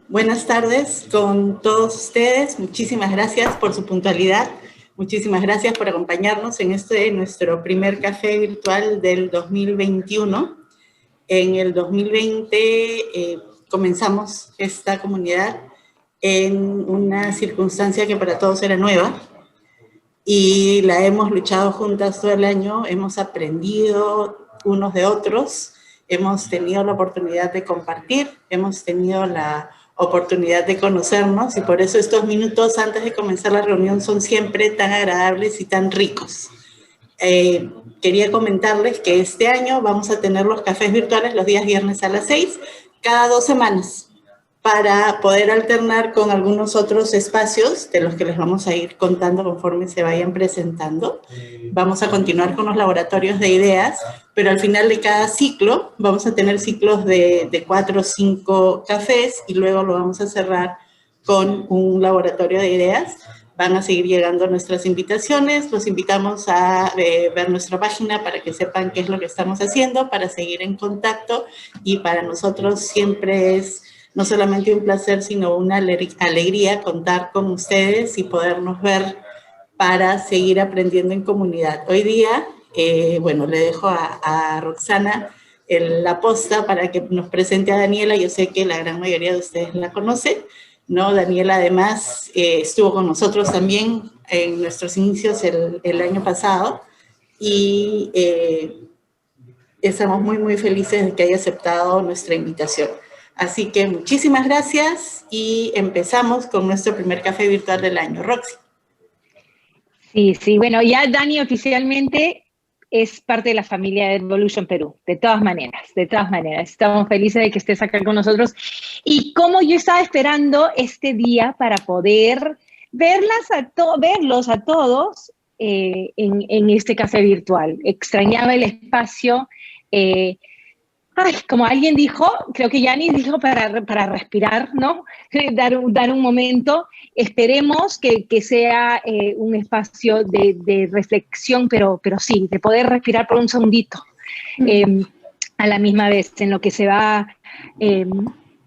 Buenas tardes con todos ustedes. Muchísimas gracias por su puntualidad. Muchísimas gracias por acompañarnos en nuestro primer café virtual del 2021. En el 2020 comenzamos esta comunidad en una circunstancia que para todos era nueva y la hemos luchado juntas todo el año, hemos aprendido unos de otros, hemos tenido la oportunidad de compartir, hemos tenido la oportunidad de conocernos y por eso estos minutos antes de comenzar la reunión son siempre tan agradables y tan ricos. Quería comentarles que este año vamos a tener los cafés virtuales los días viernes a las 6, cada 2 semanas, para poder alternar con algunos otros espacios de los que les vamos a ir contando conforme se vayan presentando. Vamos a continuar con los laboratorios de ideas, pero al final de cada ciclo vamos a tener ciclos de 4 o 5 cafés y luego lo vamos a cerrar con un laboratorio de ideas. Van a seguir llegando nuestras invitaciones, los invitamos a ver nuestra página para que sepan qué es lo que estamos haciendo, para seguir en contacto, y para nosotros siempre es no solamente un placer, sino una alegría contar con ustedes y podernos ver para seguir aprendiendo en comunidad. Hoy día, bueno, le dejo a Roxana la posta para que nos presente a Daniela. Yo sé que la gran mayoría de ustedes la conocen, ¿no? Daniela además estuvo con nosotros también en nuestros inicios el año pasado y estamos muy, muy felices de que haya aceptado nuestra invitación. Así que muchísimas gracias y empezamos con nuestro primer café virtual del año. Roxy. Sí, bueno, ya Dani oficialmente es parte de la familia de Evolution Perú, de todas maneras. Estamos felices de que estés acá con nosotros. Y como yo estaba esperando este día para poder verlos a todos en este café virtual. Extrañaba el espacio. Como alguien dijo, creo que Yanis dijo para respirar, ¿no? dar un momento. Esperemos que sea un espacio de reflexión, pero sí, de poder respirar por un segundito a la misma vez, en lo que se va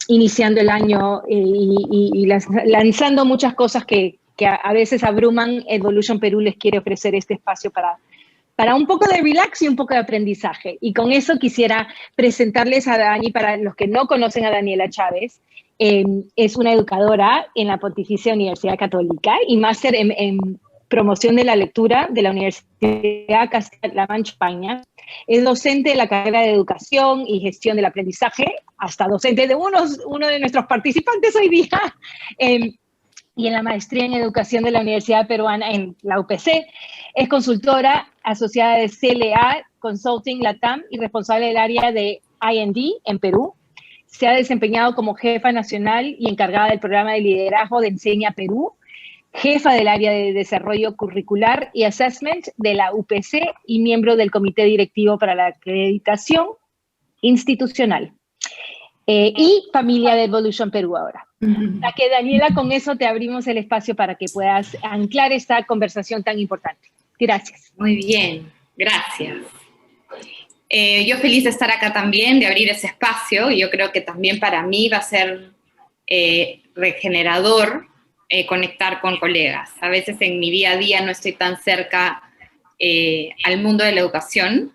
iniciando el año y lanzando muchas cosas que a veces abruman. Evolution Perú les quiere ofrecer este espacio para un poco de relax y un poco de aprendizaje. Y con eso quisiera presentarles a Dani, para los que no conocen a Daniela Chávez. Es una educadora en la Pontificia Universidad Católica y máster en promoción de la lectura de la Universidad Castilla-La Mancha, España. Es docente de la carrera de Educación y Gestión del Aprendizaje, hasta docente de uno de nuestros participantes hoy día. Y en la maestría en Educación de la Universidad Peruana, en la UPC. Es consultora asociada de CLA Consulting Latam y responsable del área de I&D en Perú. Se ha desempeñado como jefa nacional y encargada del programa de liderazgo de Enseña Perú, jefa del área de desarrollo curricular y assessment de la UPC y miembro del comité directivo para la acreditación institucional. Y familia de Evolution Perú ahora. Así que Daniela, con eso te abrimos el espacio para que puedas anclar esta conversación tan importante. Gracias. Muy bien, gracias. Yo feliz de estar acá también, de abrir ese espacio. Yo creo que también para mí va a ser regenerador conectar con colegas. A veces en mi día a día no estoy tan cerca al mundo de la educación,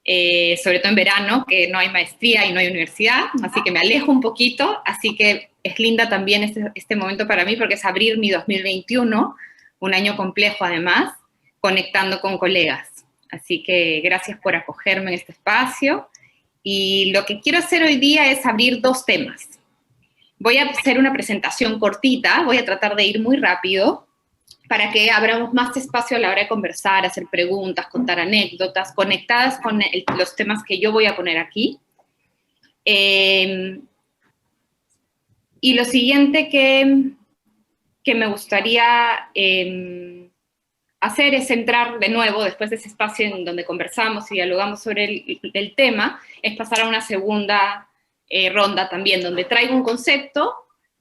sobre todo en verano, que no hay maestría y no hay universidad, así que me alejo un poquito. Así que es linda también este momento para mí, porque es abrir mi 2021, un año complejo además, conectando con colegas. Así que gracias por acogerme en este espacio. Y lo que quiero hacer hoy día es abrir dos temas. Voy a hacer una presentación cortita, voy a tratar de ir muy rápido, para que abramos más espacio a la hora de conversar, hacer preguntas, contar anécdotas, conectadas con los temas que yo voy a poner aquí. Y lo siguiente que me gustaría hacer es entrar de nuevo, después de ese espacio en donde conversamos y dialogamos sobre el tema, es pasar a una segunda ronda también, donde traigo un concepto,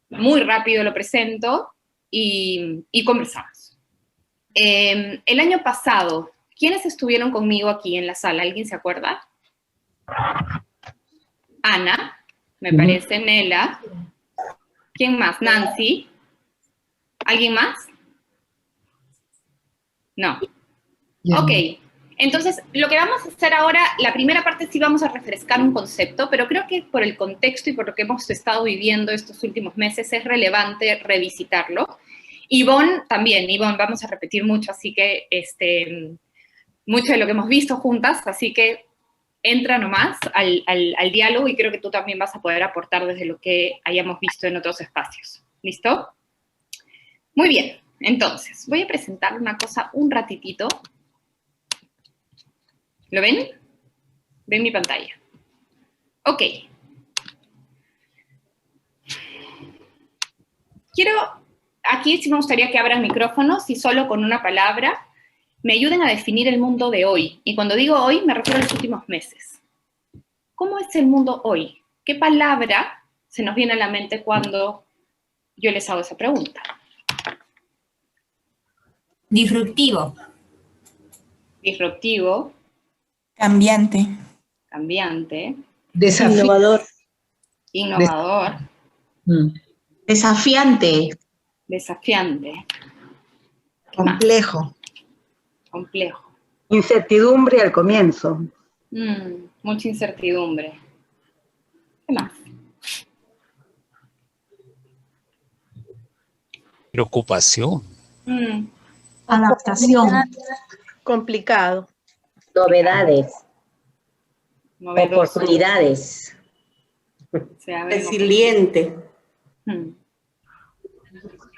muy rápido lo presento y conversamos. El año pasado, ¿quiénes estuvieron conmigo aquí en la sala? ¿Alguien se acuerda? Ana, me parece, Nela. ¿Quién más? Nancy. ¿Alguien más? No. Ok. Entonces, lo que vamos a hacer ahora, la primera parte sí vamos a refrescar un concepto, pero creo que por el contexto y por lo que hemos estado viviendo estos últimos meses es relevante revisitarlo. Ivonne también, Ivonne, vamos a repetir mucho, así que mucho de lo que hemos visto juntas, así que entra nomás al diálogo y creo que tú también vas a poder aportar desde lo que hayamos visto en otros espacios. ¿Listo? Muy bien, entonces, voy a presentar una cosa un ratitito. ¿Lo ven? ¿Ven mi pantalla? Ok. Aquí sí me gustaría que abran micrófonos y solo con una palabra me ayuden a definir el mundo de hoy. Y cuando digo hoy, me refiero a los últimos meses. ¿Cómo es el mundo hoy? ¿Qué palabra se nos viene a la mente cuando yo les hago esa pregunta? Disruptivo. Disruptivo. Cambiante. Cambiante. Desafío. Innovador. Innovador. Desafiante. Desafiante. Complejo. Complejo. Incertidumbre al comienzo. Mucha incertidumbre. ¿Qué más? Preocupación. Adaptación. Complicado. Novedades. Novedoso. Oportunidades. Resiliente.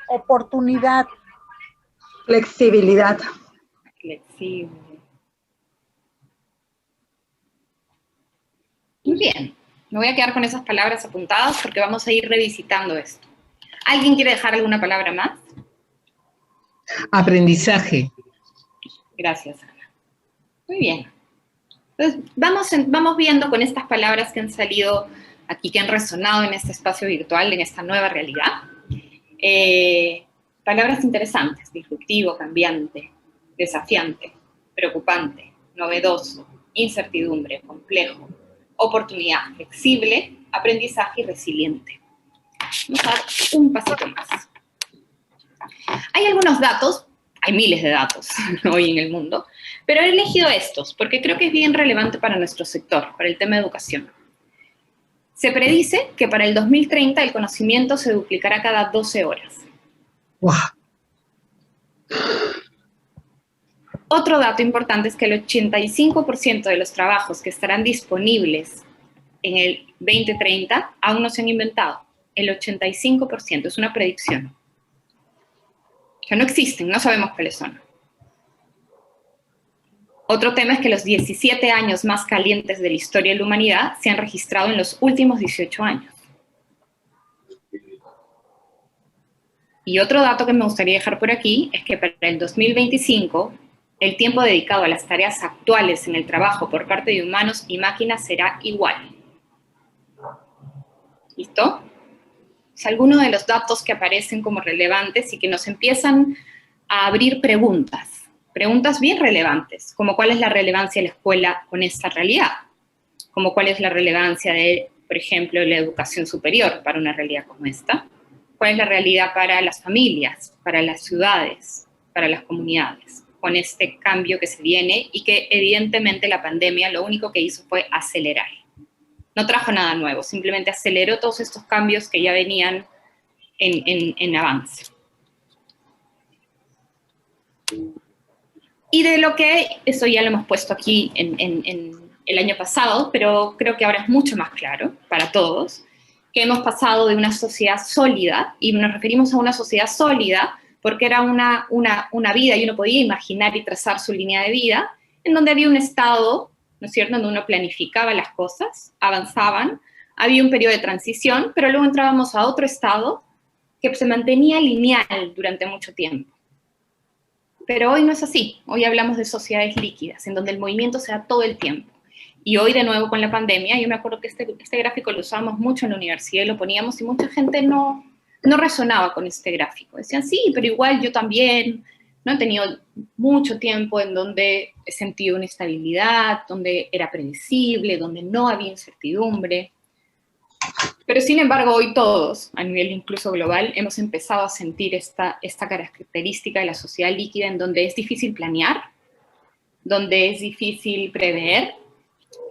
Oportunidad. Flexibilidad. Flexible. Muy bien. Me voy a quedar con esas palabras apuntadas porque vamos a ir revisitando esto. ¿Alguien quiere dejar alguna palabra más? Aprendizaje. Gracias, Ana. Muy bien. Entonces, vamos viendo con estas palabras que han salido aquí, que han resonado en este espacio virtual, en esta nueva realidad. Palabras interesantes: disruptivo, cambiante, desafiante, preocupante, novedoso, incertidumbre, complejo, oportunidad, flexible, aprendizaje y resiliente. Vamos a dar un pasito más. Hay algunos datos, hay miles de datos hoy en el mundo, pero he elegido estos porque creo que es bien relevante para nuestro sector, para el tema de educación. Se predice que para el 2030 el conocimiento se duplicará cada 12 horas. ¡Wow! Otro dato importante es que el 85% de los trabajos que estarán disponibles en el 2030 aún no se han inventado. El 85% es una predicción. O sea, no existen, no sabemos cuáles son. Otro tema es que los 17 años más calientes de la historia de la humanidad se han registrado en los últimos 18 años. Y otro dato que me gustaría dejar por aquí es que para el 2025, el tiempo dedicado a las tareas actuales en el trabajo por parte de humanos y máquinas será igual. ¿Listo? Es alguno de los datos que aparecen como relevantes y que nos empiezan a abrir preguntas bien relevantes, como cuál es la relevancia de la escuela con esta realidad, como cuál es la relevancia de, por ejemplo, la educación superior para una realidad como esta, cuál es la realidad para las familias, para las ciudades, para las comunidades, con este cambio que se viene y que evidentemente la pandemia lo único que hizo fue acelerar. No trajo nada nuevo, simplemente aceleró todos estos cambios que ya venían en avance. Y de lo que, eso ya lo hemos puesto aquí en el año pasado, pero creo que ahora es mucho más claro para todos, que hemos pasado de una sociedad sólida, y nos referimos a una sociedad sólida porque era una vida, y uno podía imaginar y trazar su línea de vida, en donde había un estado, ¿no es cierto?, donde uno planificaba las cosas, avanzaban, había un periodo de transición, pero luego entrábamos a otro estado que se mantenía lineal durante mucho tiempo. Pero hoy no es así. Hoy hablamos de sociedades líquidas, en donde el movimiento se da todo el tiempo. Y hoy, de nuevo, con la pandemia, yo me acuerdo que este gráfico lo usábamos mucho en la universidad y lo poníamos, y mucha gente no resonaba con este gráfico. Decían, sí, pero igual yo también, ¿no? He tenido mucho tiempo en donde he sentido una estabilidad, donde era predecible, donde no había incertidumbre. Pero sin embargo, hoy todos, a nivel incluso global, hemos empezado a sentir esta característica de la sociedad líquida en donde es difícil planear, donde es difícil prever.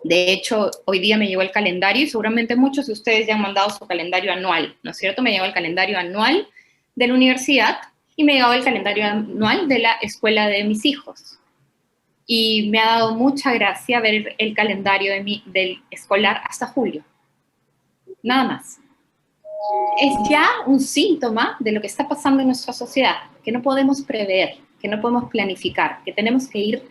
De hecho, hoy día me llegó el calendario y seguramente muchos de ustedes ya han mandado su calendario anual, ¿no es cierto? Me llegó el calendario anual de la universidad y me llegó el calendario anual de la escuela de mis hijos. Y me ha dado mucha gracia ver el calendario del escolar hasta julio. Nada más. Es ya un síntoma de lo que está pasando en nuestra sociedad, que no podemos prever, que no podemos planificar, que tenemos que ir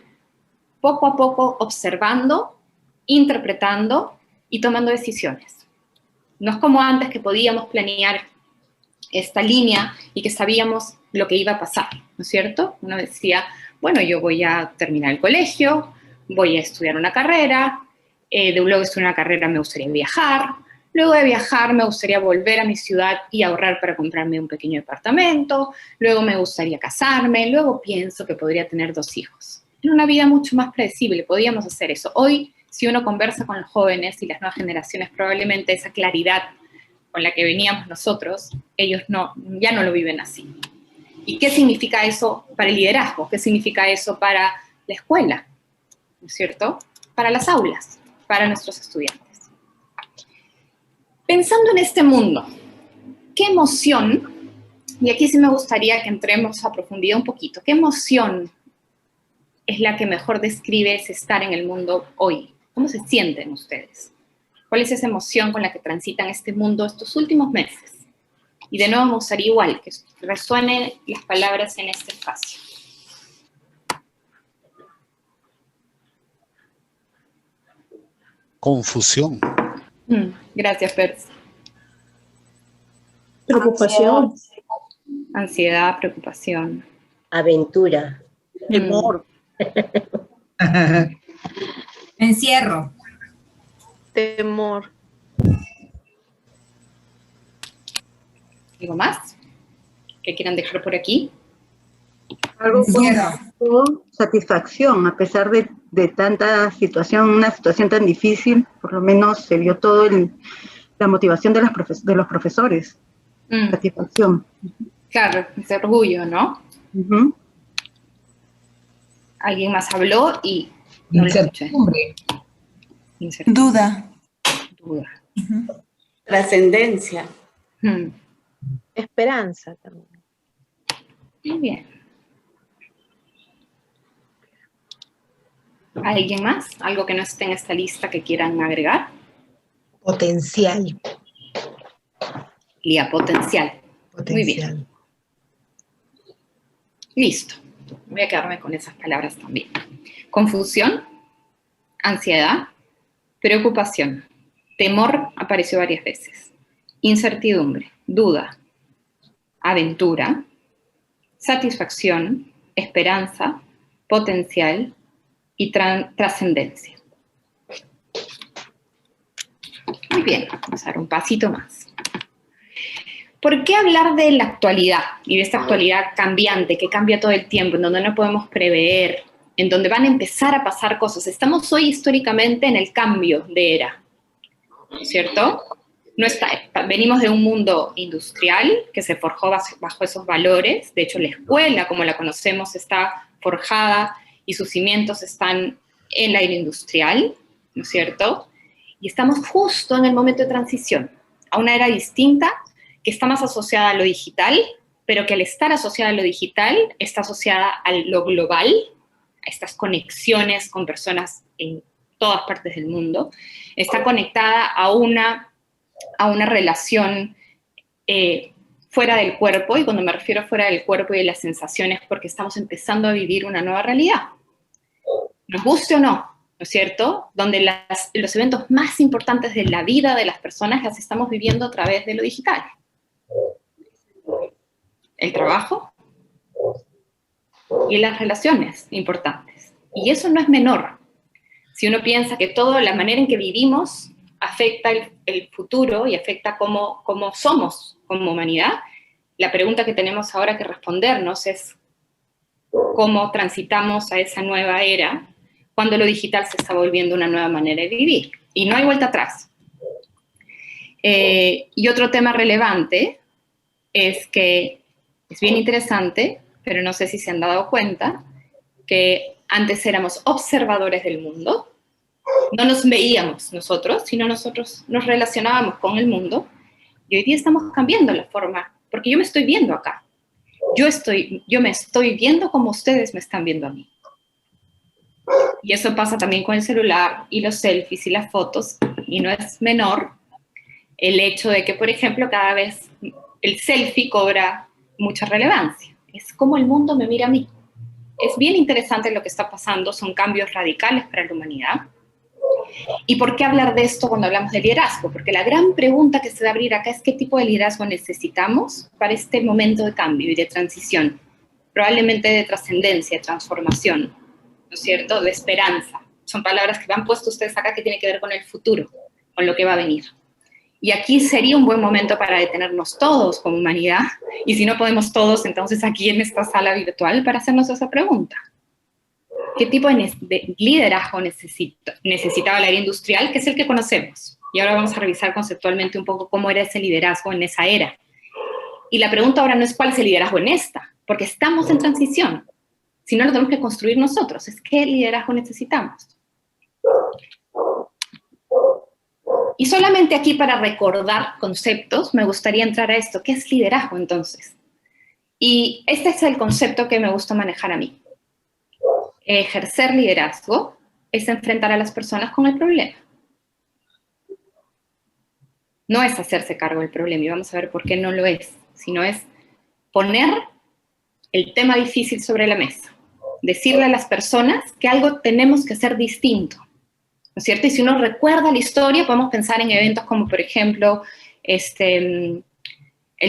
poco a poco observando, interpretando y tomando decisiones. No es como antes que podíamos planear esta línea y que sabíamos lo que iba a pasar, ¿no es cierto? Uno decía, bueno, yo voy a terminar el colegio, voy a estudiar una carrera, luego de estudiar una carrera me gustaría viajar, luego de viajar me gustaría volver a mi ciudad y ahorrar para comprarme un pequeño departamento, luego me gustaría casarme, luego pienso que podría tener 2 hijos. Era una vida mucho más predecible, podíamos hacer eso. Hoy, si uno conversa con los jóvenes y las nuevas generaciones, probablemente esa claridad con la que veníamos nosotros, ellos ya no lo viven así. ¿Y qué significa eso para el liderazgo? ¿Qué significa eso para la escuela? ¿No es cierto? Para las aulas, para nuestros estudiantes. Pensando en este mundo, ¿qué emoción? Y aquí sí me gustaría que entremos a profundidad un poquito. ¿Qué emoción es la que mejor describe ese estar en el mundo hoy? ¿Cómo se sienten ustedes? ¿Cuál es esa emoción con la que transitan este mundo estos últimos meses? Y de nuevo me gustaría igual que resuenen las palabras en este espacio. Confusión. Gracias, Pers. Preocupación. Ansiedad, preocupación. Aventura. Temor. Encierro. Temor. ¿Algo más que quieran dejar por aquí? Algo Encierro. positivo, satisfacción, a pesar de tanta situación, una situación tan difícil, por lo menos se vio todo la motivación de los profesores. Satisfacción. Claro, ese orgullo, ¿no? Ujú. Alguien más habló y no lo escuché. Incertidumbre. Duda. Duda. Trascendencia. Esperanza también. Muy bien. ¿Alguien más? ¿Algo que no esté en esta lista que quieran agregar? Potencial. Lía, potencial. Muy bien. Potencial. Listo. Voy a quedarme con esas palabras también. Confusión, ansiedad, preocupación, temor apareció varias veces, incertidumbre, duda, aventura, satisfacción, esperanza, potencial y trascendencia. Muy bien, vamos a dar un pasito más. ¿Por qué hablar de la actualidad y de esta actualidad cambiante que cambia todo el tiempo, en donde no podemos prever, en donde van a empezar a pasar cosas? Estamos hoy históricamente en el cambio de era, ¿no es cierto? Venimos de un mundo industrial que se forjó bajo esos valores. De hecho, la escuela, como la conocemos, está forjada y sus cimientos están en la era industrial, ¿no es cierto? Y estamos justo en el momento de transición a una era distinta que está más asociada a lo digital, pero que al estar asociada a lo digital está asociada a lo global, a estas conexiones con personas en todas partes del mundo, está conectada a una relación fuera del cuerpo, y cuando me refiero a fuera del cuerpo y de las sensaciones, porque estamos empezando a vivir una nueva realidad. Nos guste o no, ¿no es cierto? Donde los eventos más importantes de la vida de las personas las estamos viviendo a través de lo digital. El trabajo y las relaciones importantes. Y eso no es menor. Si uno piensa que toda la manera en que vivimos afecta el futuro y afecta cómo somos como humanidad, la pregunta que tenemos ahora que respondernos es cómo transitamos a esa nueva era cuando lo digital se está volviendo una nueva manera de vivir. Y no hay vuelta atrás. Y otro tema relevante es que es bien interesante, pero no sé si se han dado cuenta, que antes éramos observadores del mundo, no nos veíamos nosotros, sino nosotros nos relacionábamos con el mundo, y hoy día estamos cambiando la forma, porque yo me estoy viendo acá. Yo me estoy viendo como ustedes me están viendo a mí. Y eso pasa también con el celular y los selfies y las fotos, y no es menor el hecho de que, por ejemplo, cada vez el selfie cobra mucha relevancia. Es como el mundo me mira a mí. Es bien interesante lo que está pasando, son cambios radicales para la humanidad. ¿Y por qué hablar de esto cuando hablamos de liderazgo? Porque la gran pregunta que se va a abrir acá es qué tipo de liderazgo necesitamos para este momento de cambio y de transición, probablemente de trascendencia, de transformación, ¿no es cierto?, de esperanza. Son palabras que han puesto ustedes acá que tienen que ver con el futuro, con lo que va a venir. Y aquí sería un buen momento para detenernos todos como humanidad, y si no podemos todos, entonces aquí en esta sala virtual, para hacernos esa pregunta. ¿Qué tipo de liderazgo necesitaba la era industrial, que es el que conocemos? Y ahora vamos a revisar conceptualmente un poco cómo era ese liderazgo en esa era. Y la pregunta ahora no es cuál es el liderazgo en esta, porque estamos en transición, sino lo tenemos que construir nosotros. Es qué liderazgo necesitamos. Y solamente aquí para recordar conceptos, me gustaría entrar a esto. ¿Qué es liderazgo entonces? Y este es el concepto que me gusta manejar a mí. Ejercer liderazgo es enfrentar a las personas con el problema. No es hacerse cargo del problema, y vamos a ver por qué no lo es, sino es poner el tema difícil sobre la mesa. Decirle a las personas que algo tenemos que hacer distinto, ¿no es cierto? Y si uno recuerda la historia, podemos pensar en eventos como, por ejemplo, el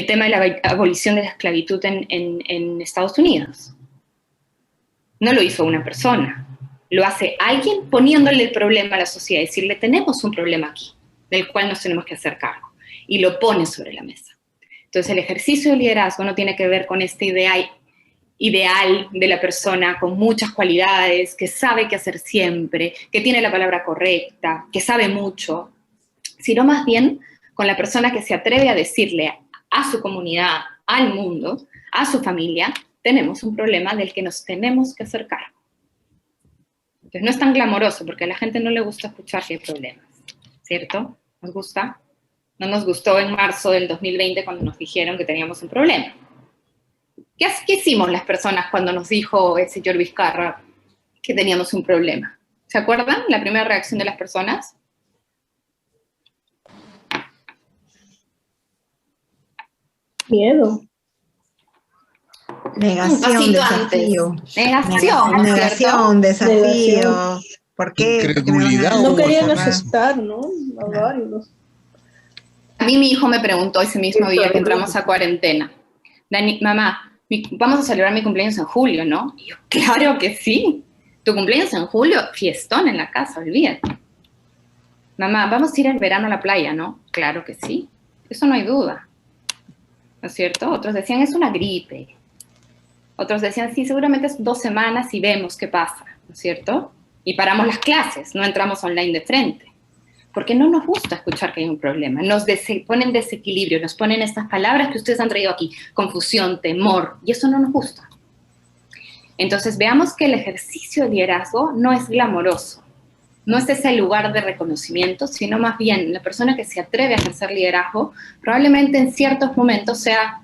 tema de la abolición de la esclavitud en Estados Unidos. No lo hizo una persona, lo hace alguien poniéndole el problema a la sociedad, decirle, tenemos un problema aquí, del cual nos tenemos que hacer cargo, y lo pone sobre la mesa. Entonces el ejercicio de liderazgo no tiene que ver con este ideal de la persona con muchas cualidades, que sabe qué hacer siempre, que tiene la palabra correcta, que sabe mucho, sino más bien con la persona que se atreve a decirle a su comunidad, al mundo, a su familia, tenemos un problema del que nos tenemos que hacer cargo. Entonces no es tan glamoroso, porque a la gente no le gusta escuchar que hay problemas, ¿cierto? ¿Nos gusta? No nos gustó en marzo del 2020 cuando nos dijeron que teníamos un problema. ¿Qué hicimos las personas cuando nos dijo el señor Vizcarra que teníamos un problema? ¿Se acuerdan la primera reacción de las personas? Miedo. Negación, desafío. Negación, Negación, desafío. ¿Por qué? Incredulidad. No o querían falta- aceptar, ¿no? A varios. A mí mi hijo me preguntó ese mismo día que entramos a cuarentena, Dani, mamá, vamos a celebrar mi cumpleaños en julio, ¿no? Y yo, claro que sí. Tu cumpleaños en julio, fiestón en la casa, olvídate. Mamá, vamos a ir al verano a la playa, ¿no? Claro que sí. Eso no hay duda. ¿No es cierto? Otros decían, es una gripe. Otros decían, sí, seguramente es 2 semanas y vemos qué pasa, ¿no es cierto? Y paramos las clases, no entramos online de frente. Porque no nos gusta escuchar que hay un problema. Nos ponen desequilibrio, nos ponen estas palabras que ustedes han traído aquí, confusión, temor, y eso no nos gusta. Entonces veamos que el ejercicio de liderazgo no es glamoroso, no es ese lugar de reconocimiento, sino más bien la persona que se atreve a ejercer liderazgo probablemente en ciertos momentos sea,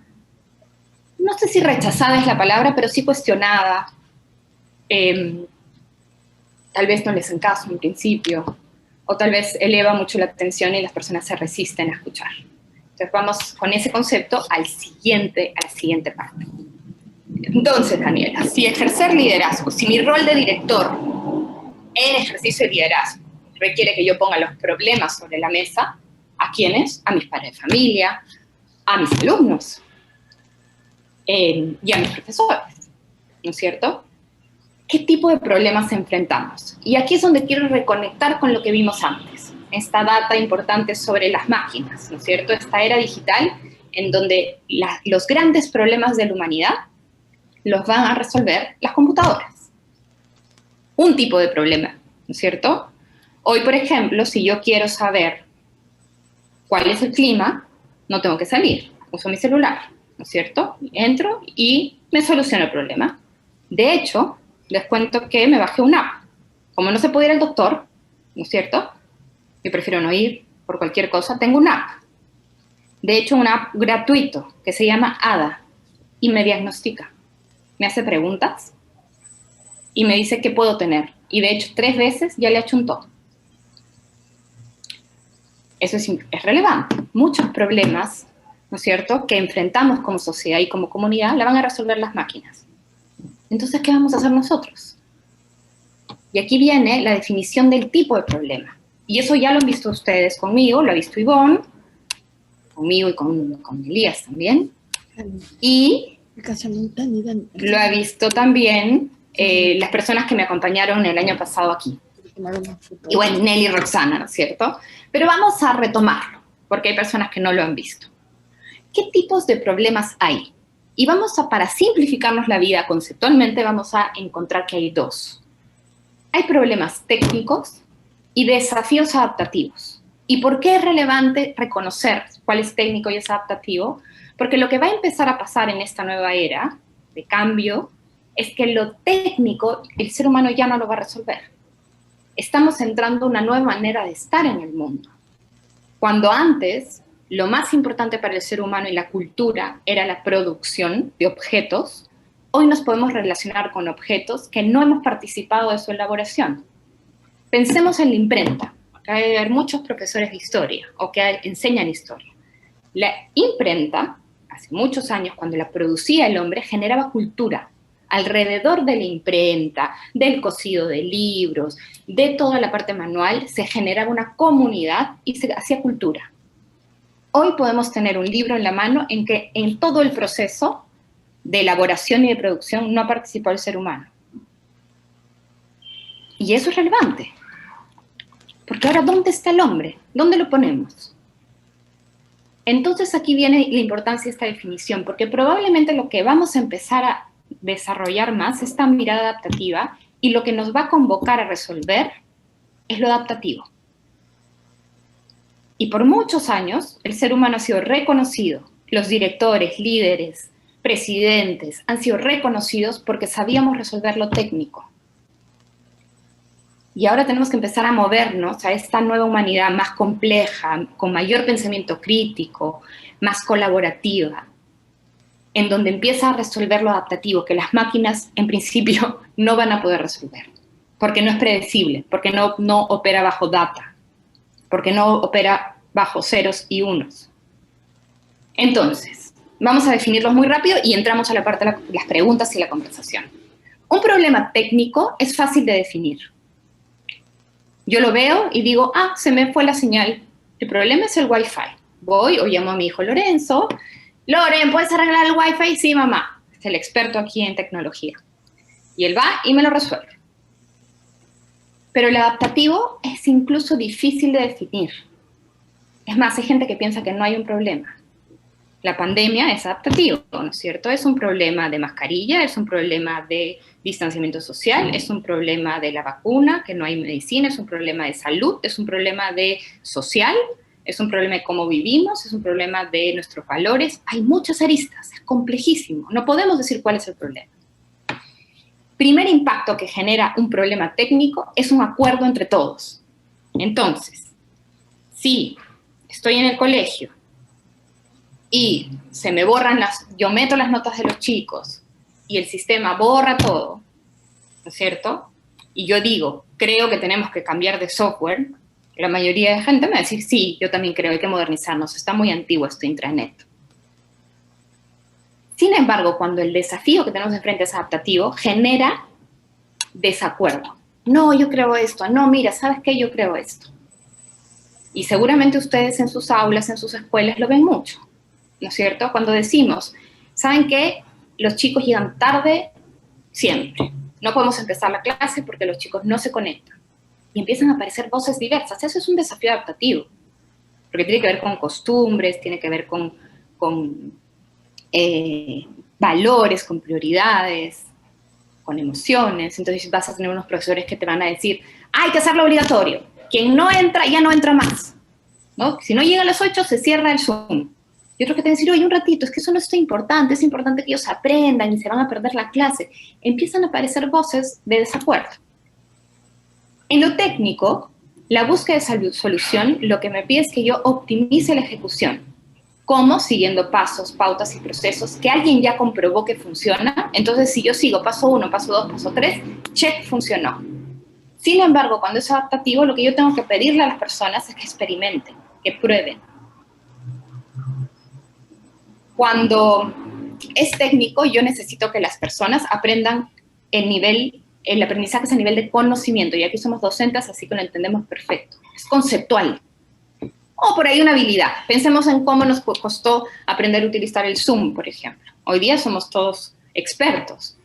no sé si rechazada es la palabra, pero sí cuestionada, tal vez no les hacen caso en principio, o tal vez eleva mucho la atención y las personas se resisten a escuchar. Entonces vamos con ese concepto a la siguiente parte. Entonces, Daniela, si ejercer liderazgo, si mi rol de director en ejercicio de liderazgo requiere que yo ponga los problemas sobre la mesa, ¿a quiénes? A mis padres de familia, a mis alumnos y a mis profesores, ¿no es cierto? ¿Qué tipo de problemas enfrentamos? Y aquí es donde quiero reconectar con lo que vimos antes, esta data importante sobre las máquinas, ¿no es cierto? Esta era digital en donde los grandes problemas de la humanidad los van a resolver las computadoras. Un tipo de problema, ¿no es cierto? Hoy, por ejemplo, si yo quiero saber ¿Cuál es el clima? No tengo que salir, uso mi celular, ¿no es cierto? Entro y me soluciona el problema. De hecho, les cuento que me bajé una app. Como no se puede ir al doctor, ¿no es cierto? Yo prefiero no ir por cualquier cosa, tengo una app. De hecho, una app gratuito que se llama ADA y me diagnostica. Me hace preguntas y me dice qué puedo tener. Y de hecho, 3 veces ya le achuntó. Eso es relevante. Muchos problemas, ¿no es cierto?, que enfrentamos como sociedad y como comunidad, la van a resolver las máquinas. Entonces, ¿qué vamos a hacer nosotros? Y aquí viene la definición del tipo de problema. Y eso ya lo han visto ustedes conmigo, lo ha visto Ivonne, conmigo y con Elías también. Y lo ha visto también las personas que me acompañaron el año pasado aquí. Y bueno, Nelly y Roxana, ¿no es cierto? Pero vamos a retomarlo, porque hay personas que no lo han visto. ¿Qué tipos de problemas hay? Y para simplificarnos la vida conceptualmente, vamos a encontrar que hay 2. Hay problemas técnicos y desafíos adaptativos. ¿Y por qué es relevante reconocer cuál es técnico y es adaptativo? Porque lo que va a empezar a pasar en esta nueva era de cambio es que lo técnico el ser humano ya no lo va a resolver. Estamos entrando a una nueva manera de estar en el mundo. Cuando antes lo más importante para el ser humano y la cultura era la producción de objetos, hoy nos podemos relacionar con objetos que no hemos participado de su elaboración. Pensemos en la imprenta. Acá hay muchos profesores de historia o que enseñan historia. La imprenta, hace muchos años, cuando la producía el hombre, generaba cultura. Alrededor de la imprenta, del cosido de libros, de toda la parte manual, se generaba una comunidad y se hacía cultura. Hoy podemos tener un libro en la mano en que en todo el proceso de elaboración y de producción no participó el ser humano. Y eso es relevante. Porque ahora, ¿dónde está el hombre? ¿Dónde lo ponemos? Entonces aquí viene la importancia de esta definición, porque probablemente lo que vamos a empezar a desarrollar más esta mirada adaptativa y lo que nos va a convocar a resolver es lo adaptativo. Y por muchos años el ser humano ha sido reconocido, los directores, líderes, presidentes han sido reconocidos porque sabíamos resolver lo técnico. Y ahora tenemos que empezar a movernos a esta nueva humanidad más compleja, con mayor pensamiento crítico, más colaborativa, en donde empieza a resolver lo adaptativo, que las máquinas en principio no van a poder resolver, porque no es predecible, porque no opera bajo data, porque no opera bajo ceros y unos. Entonces, vamos a definirlos muy rápido y entramos a la parte de las preguntas y la conversación. Un problema técnico es fácil de definir. Yo lo veo y digo, se me fue la señal. El problema es el Wi-Fi. Voy o llamo a mi hijo Lorenzo. Loren, ¿puedes arreglar el Wi-Fi? Sí, mamá. Es el experto aquí en tecnología. Y él va y me lo resuelve. Pero el adaptativo es incluso difícil de definir. Es más, hay gente que piensa que no hay un problema. La pandemia es adaptativo, ¿no es cierto? Es un problema de mascarilla, es un problema de distanciamiento social, es un problema de la vacuna, que no hay medicina, es un problema de salud, es un problema de social, es un problema de cómo vivimos, es un problema de nuestros valores. Hay muchas aristas, es complejísimo. No podemos decir cuál es el problema. Primer impacto que genera un problema técnico es un acuerdo entre todos. Entonces, si estoy en el colegio y se me borran yo meto las notas de los chicos y el sistema borra todo, ¿no es cierto? Y yo digo, creo que tenemos que cambiar de software, la mayoría de gente me va a decir, sí, yo también creo, hay que modernizarnos, está muy antiguo esto intranet. Sin embargo, cuando el desafío que tenemos enfrente es adaptativo, genera desacuerdo. No, yo creo esto, no, mira, ¿sabes qué? Yo creo esto. Y seguramente ustedes en sus aulas, en sus escuelas, lo ven mucho, ¿no es cierto? Cuando decimos, ¿saben qué? Los chicos llegan tarde siempre. No podemos empezar la clase porque los chicos no se conectan. Y empiezan a aparecer voces diversas. Eso es un desafío adaptativo. Porque tiene que ver con costumbres, tiene que ver con valores, con prioridades, con emociones. Entonces vas a tener unos profesores que te van a decir, hay que hacerlo obligatorio. Quien no entra, ya no entra más. ¿no? Si no llega a las 8, se cierra el Zoom. Y otros que te dicen, oye, un ratito, es que eso no es importante, es importante que ellos aprendan y se van a perder la clase. Empiezan a aparecer voces de desacuerdo. En lo técnico, la búsqueda de solución lo que me pide es que yo optimice la ejecución. ¿Cómo? Siguiendo pasos, pautas y procesos que alguien ya comprobó que funciona. Entonces, si yo sigo paso 1, paso 2, paso 3, check, funcionó. Sin embargo, cuando es adaptativo, lo que yo tengo que pedirle a las personas es que experimenten, que prueben. Cuando es técnico, yo necesito que las personas aprendan el aprendizaje es a nivel de conocimiento, y aquí somos docentes, así que lo entendemos perfecto. Es conceptual. O por ahí una habilidad. Pensemos en cómo nos costó aprender a utilizar el Zoom, por ejemplo. Hoy día somos todos expertos.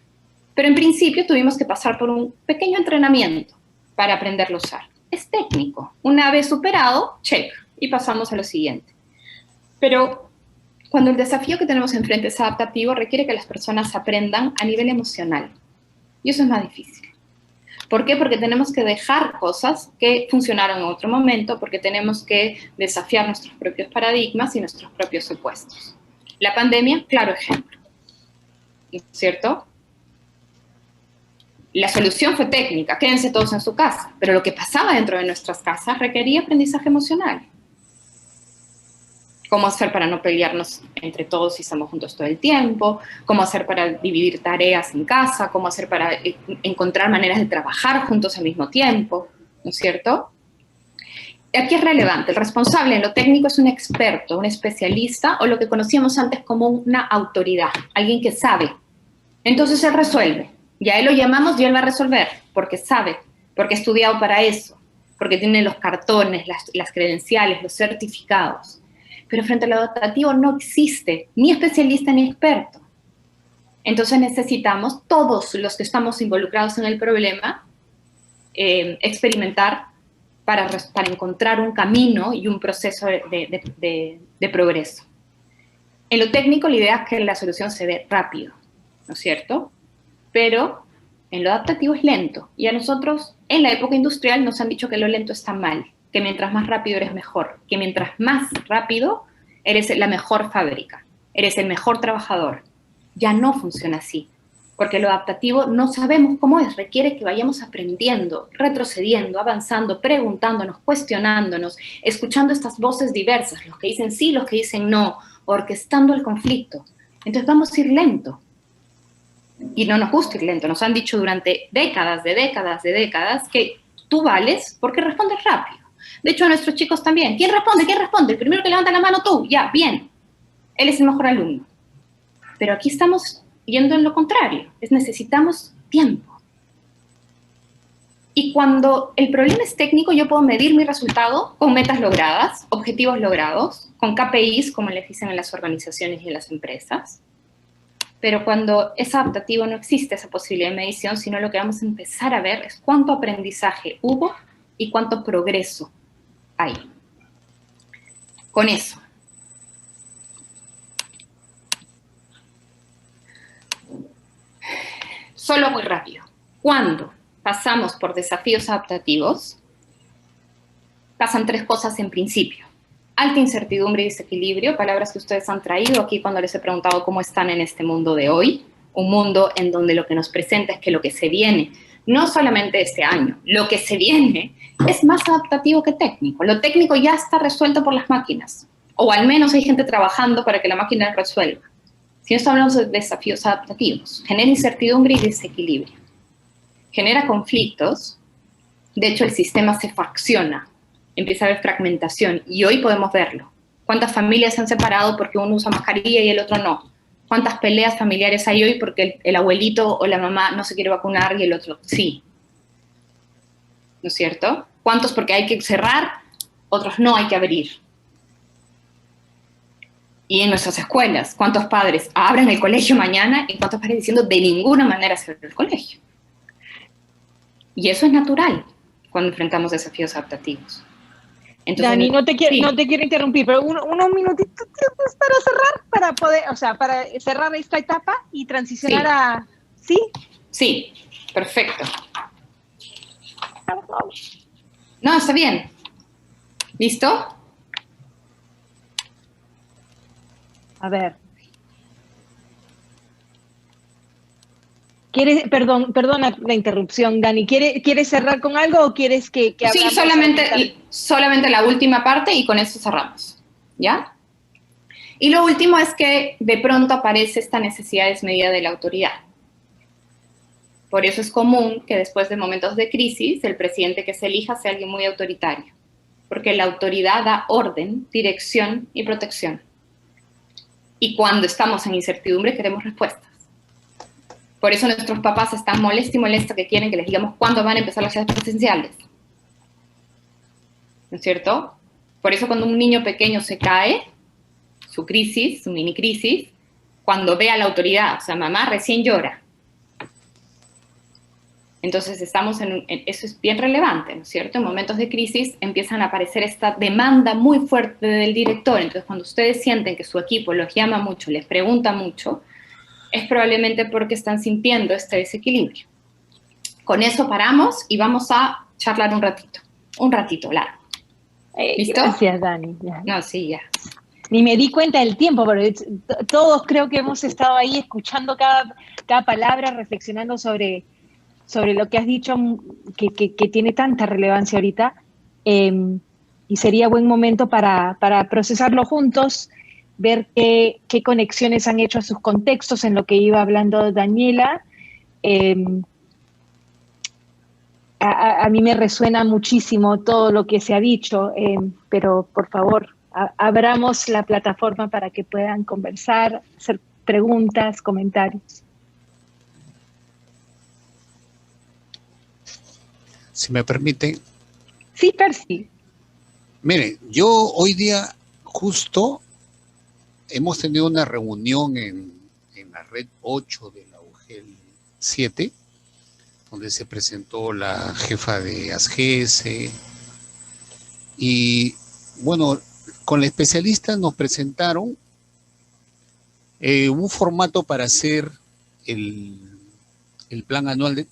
Pero en principio tuvimos que pasar por un pequeño entrenamiento para aprenderlo a usar. Es técnico. Una vez superado, check, y pasamos a lo siguiente. Pero cuando el desafío que tenemos enfrente es adaptativo, requiere que las personas aprendan a nivel emocional. Y eso es más difícil. ¿Por qué? Porque tenemos que dejar cosas que funcionaron en otro momento, porque tenemos que desafiar nuestros propios paradigmas y nuestros propios supuestos. La pandemia, claro ejemplo. ¿No es cierto? La solución fue técnica, quédense todos en su casa, pero lo que pasaba dentro de nuestras casas requería aprendizaje emocional. Cómo hacer para no pelearnos entre todos si estamos juntos todo el tiempo, cómo hacer para dividir tareas en casa, cómo hacer para encontrar maneras de trabajar juntos al mismo tiempo, ¿no es cierto? Aquí es relevante, el responsable en lo técnico es un experto, un especialista, o lo que conocíamos antes como una autoridad, alguien que sabe. Entonces él resuelve, ya él lo llamamos y él va a resolver, porque sabe, porque ha estudiado para eso, porque tiene los cartones, las credenciales, los certificados. Pero frente a lo adaptativo no existe ni especialista ni experto. Entonces necesitamos, todos los que estamos involucrados en el problema, experimentar para encontrar un camino y un proceso de progreso. En lo técnico, la idea es que la solución se dé rápido, ¿no es cierto? Pero en lo adaptativo es lento. Y a nosotros, en la época industrial, nos han dicho que lo lento está mal, que mientras más rápido eres mejor, que mientras más rápido eres la mejor fábrica, eres el mejor trabajador. Ya no funciona así, porque lo adaptativo no sabemos cómo es, requiere que vayamos aprendiendo, retrocediendo, avanzando, preguntándonos, cuestionándonos, escuchando estas voces diversas, los que dicen sí, los que dicen no, orquestando el conflicto. Entonces vamos a ir lento. Y no nos gusta ir lento, nos han dicho durante décadas que tú vales porque respondes rápido. De hecho, a nuestros chicos también. ¿Quién responde? ¿Quién responde? El primero que levanta la mano tú. Ya, bien. Él es el mejor alumno. Pero aquí estamos yendo en lo contrario. Necesitamos tiempo. Y cuando el problema es técnico, yo puedo medir mi resultado con metas logradas, objetivos logrados, con KPIs, como les dicen en las organizaciones y en las empresas. Pero cuando es adaptativo no existe esa posibilidad de medición, sino lo que vamos a empezar a ver es cuánto aprendizaje hubo y cuánto progreso hay. Con eso. Solo muy rápido. Cuando pasamos por desafíos adaptativos, pasan tres cosas en principio. Alta incertidumbre y desequilibrio, palabras que ustedes han traído aquí cuando les he preguntado cómo están en este mundo de hoy. Un mundo en donde lo que nos presenta es que lo que se viene, no solamente este año, lo que se viene es más adaptativo que técnico. Lo técnico ya está resuelto por las máquinas, o al menos hay gente trabajando para que la máquina lo resuelva. Si no hablamos de desafíos adaptativos, genera incertidumbre y desequilibrio. Genera conflictos, de hecho el sistema se fracciona, empieza a haber fragmentación, y hoy podemos verlo. ¿Cuántas familias se han separado porque uno usa mascarilla y el otro no? ¿Cuántas peleas familiares hay hoy porque el abuelito o la mamá no se quiere vacunar y el otro sí? ¿No es cierto? ¿Cuántos porque hay que cerrar, otros no hay que abrir? Y en nuestras escuelas, ¿cuántos padres abren el colegio mañana y cuántos padres diciendo de ninguna manera se abre el colegio? Y eso es natural cuando enfrentamos desafíos adaptativos. Entonces, Dani, no te quiero, sí. no te quiero interrumpir, pero unos minutitos para cerrar, para poder, o sea, para cerrar esta etapa y transicionar Sí. a... ¿Sí? Sí, perfecto. No, está bien. ¿Listo? A ver. Perdona la interrupción, Dani. ¿Quieres cerrar con algo o quieres que Sí, hablamos solamente la última parte y con eso cerramos, ¿ya? Y lo último es que de pronto aparece esta necesidad desmedida de la autoridad. Por eso es común que después de momentos de crisis, el presidente que se elija sea alguien muy autoritario, porque la autoridad da orden, dirección y protección. Y cuando estamos en incertidumbre queremos respuestas. Por eso nuestros papás están molestos y molestos que quieren que les digamos cuándo van a empezar las clases presenciales. ¿No es cierto? Por eso cuando un niño pequeño se cae, su crisis, su mini crisis, cuando ve a la autoridad, o sea, mamá recién llora. Entonces estamos eso es bien relevante, ¿no es cierto? En momentos de crisis empiezan a aparecer esta demanda muy fuerte del director. Entonces cuando ustedes sienten que su equipo los llama mucho, les pregunta mucho, es probablemente porque están sintiendo este desequilibrio. Con eso paramos y vamos a charlar un ratito largo. ¿Listo? Gracias, Dani. Ya. No, sí, ya. Ni me di cuenta del tiempo, porque todos creo que hemos estado ahí escuchando cada palabra, reflexionando sobre lo que has dicho, que tiene tanta relevancia ahorita, y sería buen momento para procesarlo juntos, ver qué conexiones han hecho a sus contextos en lo que iba hablando Daniela. A mí me resuena muchísimo todo lo que se ha dicho, pero por favor, abramos la plataforma para que puedan conversar, hacer preguntas, comentarios. Si me permiten. Sí, Percy. Miren, yo hoy día justo hemos tenido una reunión en la red 8 de la UGEL 7, donde se presentó la jefa de ASGES, y bueno, con la especialista nos presentaron un formato para hacer el plan anual,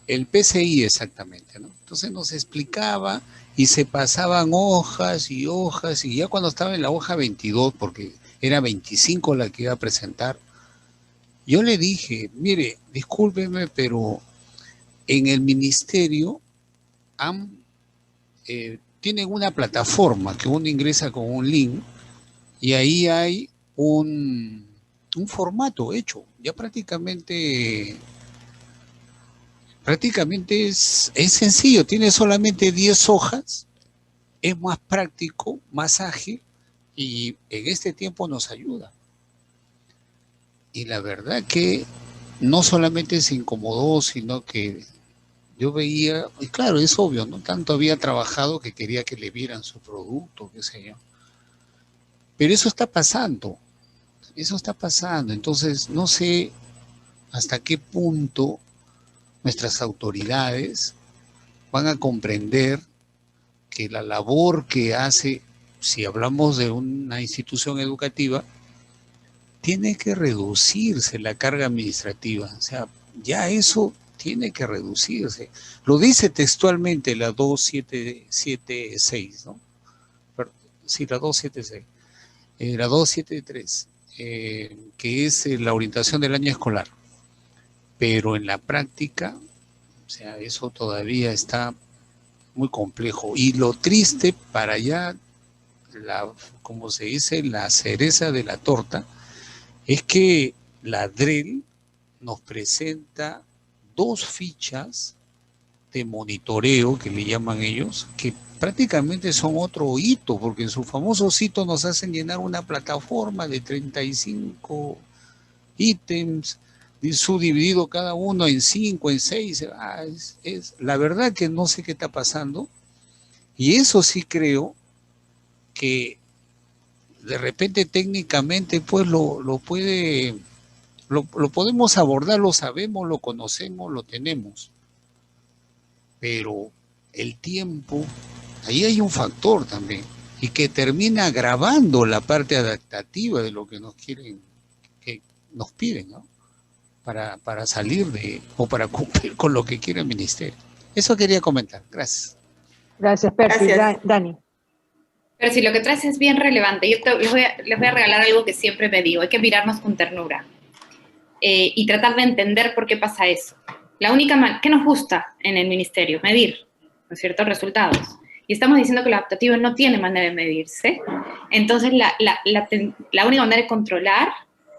el PCI exactamente, ¿no? Entonces nos explicaba y se pasaban hojas y hojas, y ya cuando estaba en la hoja 22, porque era 25 la que iba a presentar, yo le dije, mire, discúlpeme, pero en el ministerio tienen una plataforma que uno ingresa con un link y ahí hay un formato hecho, ya prácticamente es sencillo, tiene solamente 10 hojas, es más práctico, más ágil y en este tiempo nos ayuda. Y la verdad que no solamente se incomodó, sino que yo veía, y claro, es obvio, ¿no? Tanto había trabajado que quería que le vieran su producto, qué sé yo. Pero eso está pasando, entonces no sé hasta qué punto nuestras autoridades van a comprender que la labor que hace, si hablamos de una institución educativa, tiene que reducirse la carga administrativa. O sea, ya eso tiene que reducirse. Lo dice textualmente la 2776, ¿no? Sí, la 276. La 273, que es la orientación del año escolar. Pero en la práctica, o sea, eso todavía está muy complejo. Y lo triste para allá, como se dice, la cereza de la torta, es que la DREL nos presenta 2 fichas de monitoreo, que le llaman ellos, que prácticamente son otro hito, porque en su famoso hito nos hacen llenar una plataforma de 35 ítems, subdividido cada uno en 5, en 6, la verdad que no sé qué está pasando, y eso sí creo que de repente técnicamente pues lo podemos abordar, lo sabemos, lo conocemos, lo tenemos, pero el tiempo, ahí hay un factor también, y que termina agravando la parte adaptativa de lo que nos piden, ¿no? Para salir o para cumplir con lo que quiere el ministerio. Eso quería comentar. Gracias. Gracias, Percy. Gracias. Dani. Pero si lo que traes es bien relevante, les voy a regalar algo que siempre me digo, hay que mirarnos con ternura y tratar de entender por qué pasa eso. La única ¿qué nos gusta en el ministerio? Medir, ¿no es cierto?, resultados. Y estamos diciendo que lo adaptativo no tiene manera de medirse. Entonces, la única manera de controlar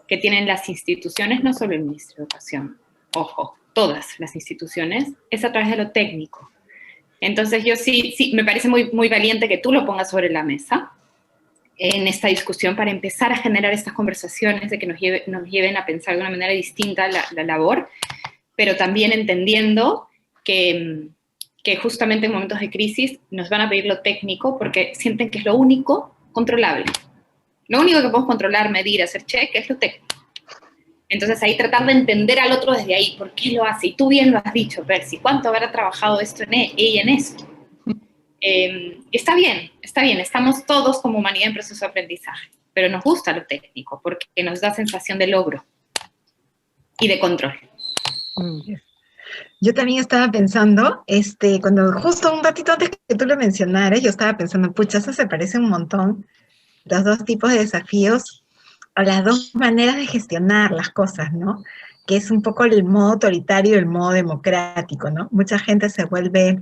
que tienen las instituciones, no solo el Ministerio de Educación, ojo, todas las instituciones, es a través de lo técnico. Entonces yo sí, me parece muy, muy valiente que tú lo pongas sobre la mesa en esta discusión para empezar a generar estas conversaciones de que nos lleven a pensar de una manera distinta la labor, pero también entendiendo que justamente en momentos de crisis nos van a pedir lo técnico porque sienten que es lo único controlable. Lo único que podemos controlar, medir, hacer check es lo técnico. Entonces ahí tratar de entender al otro desde ahí, ¿por qué lo hace? Y tú bien lo has dicho, Percy, ¿cuánto habrá trabajado ella en esto? Está bien, estamos todos como humanidad en proceso de aprendizaje, pero nos gusta lo técnico porque nos da sensación de logro y de control. Yo también estaba pensando, cuando justo un ratito antes que tú lo mencionaras, yo estaba pensando, pucha, eso se parece un montón, los dos tipos de desafíos, a las dos maneras de gestionar las cosas, ¿no? Que es un poco el modo autoritario y el modo democrático, ¿no? Mucha gente se vuelve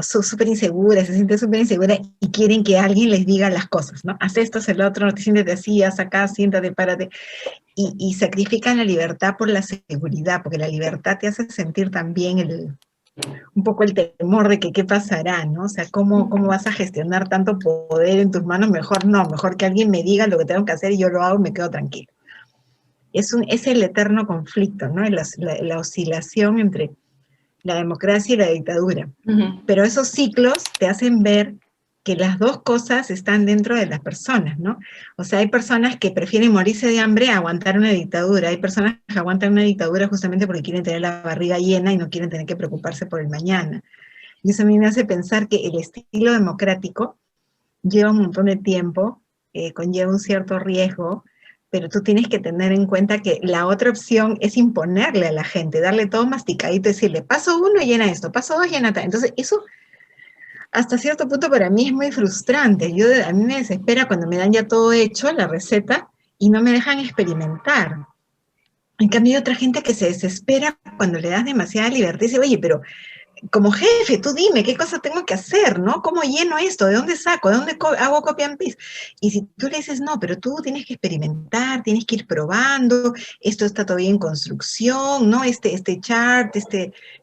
súper insegura, se siente súper insegura y quieren que alguien les diga las cosas, ¿no? Haz esto, haz el otro, no te sientes así, haz acá, siéntate, párate. Y sacrifican la libertad por la seguridad, porque la libertad te hace sentir también un poco el temor de que qué pasará, ¿no? O sea, ¿cómo vas a gestionar tanto poder en tus manos? Mejor que alguien me diga lo que tengo que hacer y yo lo hago y me quedo tranquilo. Es el eterno conflicto, ¿no? La oscilación entre la democracia y la dictadura. Pero esos ciclos te hacen ver que las dos cosas están dentro de las personas, ¿no? O sea, hay personas que prefieren morirse de hambre a aguantar una dictadura, hay personas que aguantan una dictadura justamente porque quieren tener la barriga llena y no quieren tener que preocuparse por el mañana. Y eso a mí me hace pensar que el estilo democrático lleva un montón de tiempo, conlleva un cierto riesgo, pero tú tienes que tener en cuenta que la otra opción es imponerle a la gente, darle todo masticadito, decirle, paso 1, llena esto, paso 2, llena tal. Entonces, eso hasta cierto punto para mí es muy frustrante. A mí me desespera cuando me dan ya todo hecho, la receta, y no me dejan experimentar. En cambio, hay otra gente que se desespera cuando le das demasiada libertad y dice, oye, pero como jefe, tú dime, ¿qué cosa tengo que hacer, no? ¿Cómo lleno esto? ¿De dónde saco? ¿De dónde hago copy and paste? Y si tú le dices, no, pero tú tienes que experimentar, tienes que ir probando, esto está todavía en construcción, ¿no? Este chart,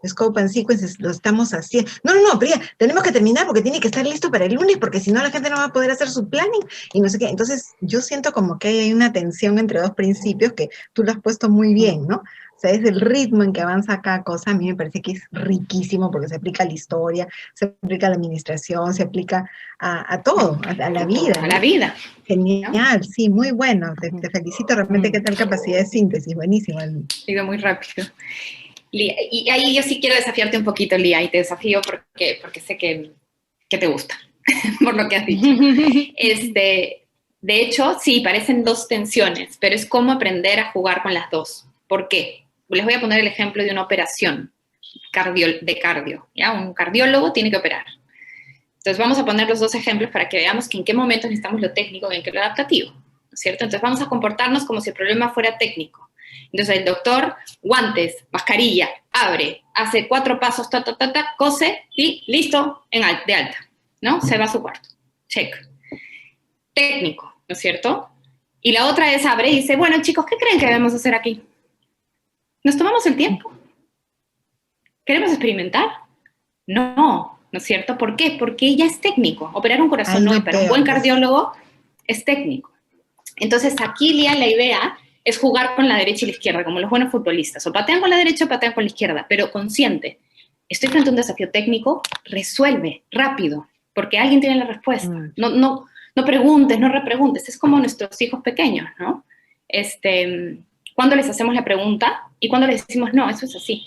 scope and sequence, lo estamos haciendo. No, pero ya, tenemos que terminar porque tiene que estar listo para el lunes, porque si no la gente no va a poder hacer su planning, y no sé qué. Entonces, yo siento como que hay una tensión entre dos principios que tú lo has puesto muy bien, ¿no? O sea, es el ritmo en que avanza cada cosa, a mí me parece que es riquísimo porque se aplica a la historia, se aplica a la administración, se aplica a todo, a la vida. A la vida. Genial, ¿no? Sí, muy bueno, te felicito, realmente qué tal capacidad de síntesis, buenísimo. Ha ido muy rápido. Lía, y ahí yo sí quiero desafiarte un poquito, Lía, y te desafío porque sé que te gusta, por lo que has dicho. De hecho, sí, parecen dos tensiones, pero es cómo aprender a jugar con las dos. ¿Por qué? Les voy a poner el ejemplo de una operación de cardio, ¿ya? Un cardiólogo tiene que operar. Entonces vamos a poner los dos ejemplos para que veamos que en qué momento necesitamos lo técnico y en qué lo adaptativo, ¿no es cierto? Entonces vamos a comportarnos como si el problema fuera técnico. Entonces el doctor, guantes, mascarilla, abre, hace 4 pasos, cose y listo, de alta, ¿no? Se va a su cuarto. Check. Técnico, ¿no es cierto? Y la otra es abre y dice, bueno chicos, ¿qué creen que debemos hacer aquí? ¿Nos tomamos el tiempo? ¿Queremos experimentar? No, ¿no es cierto? ¿Por qué? Porque ella es técnico. Operar un corazón no, pero un buen cardiólogo es técnico. Entonces aquí, Lía, la idea es jugar con la derecha y la izquierda, como los buenos futbolistas. O patean con la derecha o patean con la izquierda, pero consciente. Estoy frente a un desafío técnico, resuelve rápido, porque alguien tiene la respuesta. No preguntes, no repreguntes. Es como nuestros hijos pequeños, ¿no? Cuando les hacemos la pregunta y cuando les decimos, no, eso es así.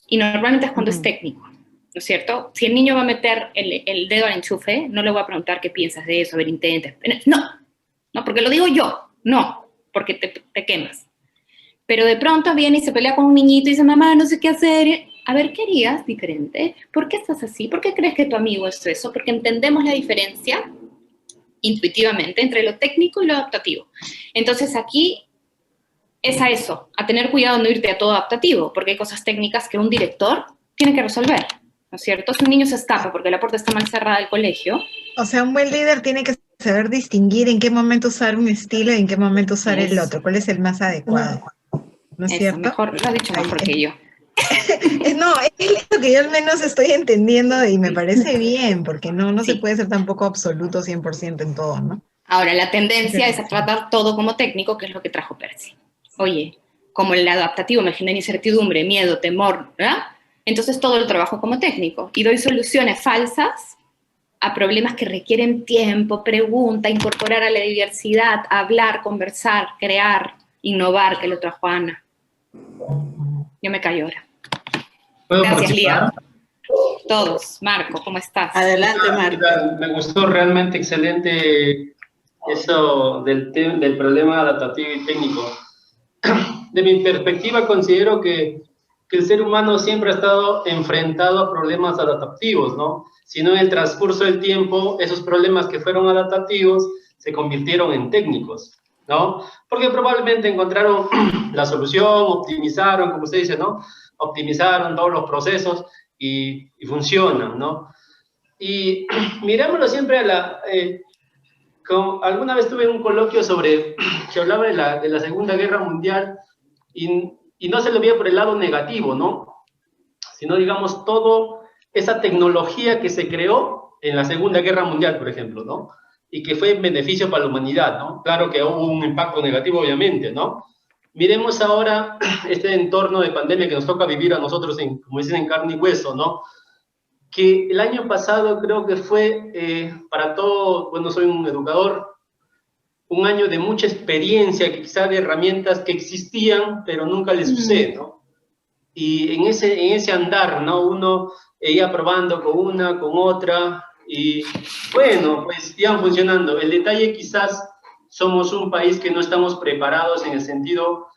Y normalmente es cuando es técnico, ¿no es cierto? Si el niño va a meter el dedo al enchufe, no le voy a preguntar qué piensas de eso, a ver, intenta. No, porque lo digo yo. No, porque te quemas. Pero de pronto viene y se pelea con un niñito y dice, mamá, no sé qué hacer. a ver, ¿qué harías diferente? ¿Por qué estás así? ¿Por qué crees que tu amigo es eso? Porque entendemos la diferencia intuitivamente entre lo técnico y lo adaptativo. Entonces aquí es a eso, a tener cuidado de no irte a todo adaptativo, porque hay cosas técnicas que un director tiene que resolver, ¿no es cierto? Si un niño se escapa porque la puerta está mal cerrada del colegio. O sea, un buen líder tiene que saber distinguir en qué momento usar un estilo y en qué momento usar el otro, cuál es el más adecuado, ¿no es cierto? Mejor, lo has dicho mejor que yo. No, es lo que yo al menos estoy entendiendo y me parece bien, porque no se puede ser tampoco absoluto 100% en todo, ¿no? Ahora, la tendencia es a tratar todo como técnico, que es lo que trajo Percy. Oye, como el adaptativo me genera incertidumbre, miedo, temor, ¿verdad? Entonces todo el trabajo como técnico. Y doy soluciones falsas a problemas que requieren tiempo, pregunta, incorporar a la diversidad, hablar, conversar, crear, innovar, que lo trajo Ana. Yo me callo ahora. Gracias, Lía. Todos. Marco, ¿cómo estás? Adelante, Marco. Me gustó realmente excelente eso del problema adaptativo y técnico. De mi perspectiva, considero que el ser humano siempre ha estado enfrentado a problemas adaptativos, ¿no? Sino en el transcurso del tiempo, esos problemas que fueron adaptativos se convirtieron en técnicos, ¿no? Porque probablemente encontraron la solución, optimizaron, como usted dice, ¿no? Optimizaron todos los procesos y funcionan, ¿no? Y mirámoslo siempre alguna vez tuve un coloquio que hablaba de la Segunda Guerra Mundial y no se lo veía por el lado negativo, ¿no? Sino, digamos, toda esa tecnología que se creó en la Segunda Guerra Mundial, por ejemplo, ¿no? Y que fue en beneficio para la humanidad, ¿no? Claro que hubo un impacto negativo, obviamente, ¿no? Miremos ahora este entorno de pandemia que nos toca vivir a nosotros, como dicen, en carne y hueso, ¿no? Que el año pasado creo que fue para todo, bueno, soy un educador, un año de mucha experiencia, quizá de herramientas que existían, pero nunca les usé, ¿no? Y en ese andar, ¿no? Uno iba probando con una, con otra, y bueno, pues iban funcionando. El detalle quizás somos un país que no estamos preparados en el sentido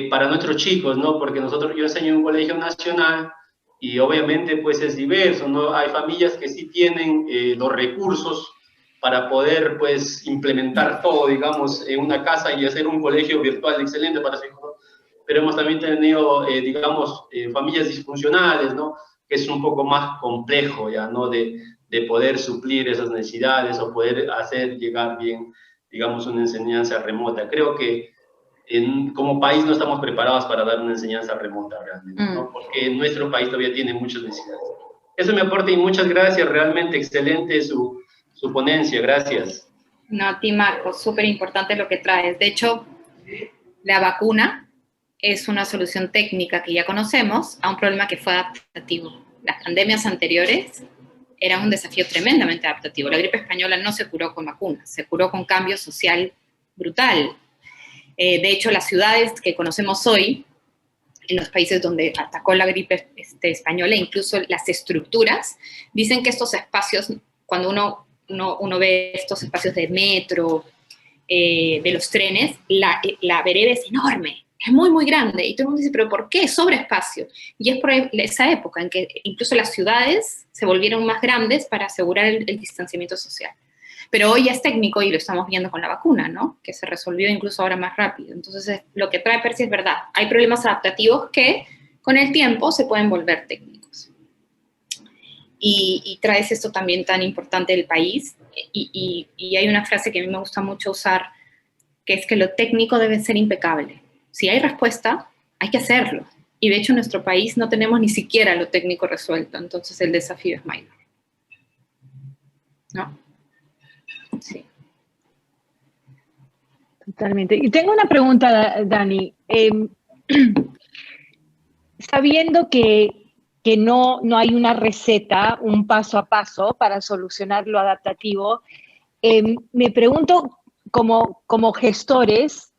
para nuestros chicos, ¿no? Porque yo enseño en un colegio nacional y obviamente pues es diverso, ¿no? Hay familias que sí tienen los recursos para poder pues implementar todo, digamos, en una casa y hacer un colegio virtual excelente para su hijo. Pero hemos también tenido, digamos, familias disfuncionales, ¿no? Que es un poco más complejo ya, ¿no? De poder suplir esas necesidades o poder hacer llegar bien, digamos, una enseñanza remota. Creo que como país no estamos preparados para dar una enseñanza remota realmente, ¿no? Porque nuestro país todavía tiene muchas necesidades. Eso me aporta y muchas gracias, realmente excelente su ponencia, gracias. No, a ti, Marco, súper importante lo que traes. De hecho, la vacuna es una solución técnica que ya conocemos a un problema que fue adaptativo. Las pandemias anteriores eran un desafío tremendamente adaptativo. La gripe española no se curó con vacunas, se curó con cambio social brutal. De hecho, las ciudades que conocemos hoy, en los países donde atacó la gripe española, incluso las estructuras, dicen que estos espacios, cuando uno ve estos espacios de metro, de los trenes, la vereda es enorme, es muy, muy grande. Y todo el mundo dice, ¿pero por qué? Sobre espacio. Y es por esa época en que incluso las ciudades se volvieron más grandes para asegurar el distanciamiento social. Pero hoy ya es técnico y lo estamos viendo con la vacuna, ¿no? Que se resolvió incluso ahora más rápido. Entonces, lo que trae Percy es verdad. Hay problemas adaptativos que con el tiempo se pueden volver técnicos. Y traes esto también tan importante del país. Y hay una frase que a mí me gusta mucho usar, que es que lo técnico debe ser impecable. Si hay respuesta, hay que hacerlo. Y de hecho en nuestro país no tenemos ni siquiera lo técnico resuelto, entonces el desafío es mayor. ¿No? Sí. Totalmente. Y tengo una pregunta, Dani. Sabiendo que no hay una receta, un paso a paso para solucionar lo adaptativo, me pregunto, como gestores,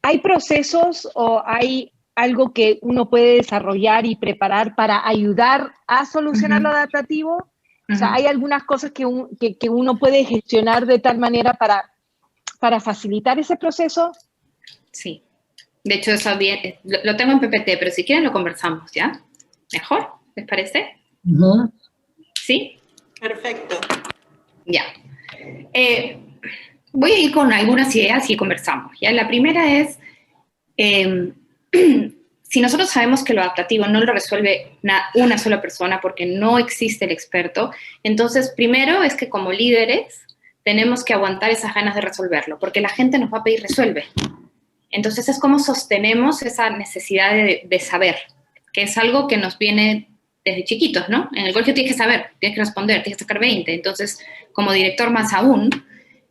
¿hay procesos o hay algo que uno puede desarrollar y preparar para ayudar a solucionar lo adaptativo? O sea, ¿hay algunas cosas que uno puede gestionar de tal manera para facilitar ese proceso? Sí. De hecho, eso bien, lo tengo en PPT, pero si quieren lo conversamos, ¿ya? ¿Mejor? ¿Les parece? ¿Sí? Perfecto. Ya. Voy a ir con algunas ideas y conversamos, ¿ya? La primera es, si nosotros sabemos que lo adaptativo no lo resuelve una sola persona porque no existe el experto, entonces primero es que como líderes tenemos que aguantar esas ganas de resolverlo, porque la gente nos va a pedir resuelve. Entonces es como sostenemos esa necesidad de saber, que es algo que nos viene desde chiquitos, ¿no? En el colegio tienes que saber, tienes que responder, tienes que sacar 20, entonces como director más aún.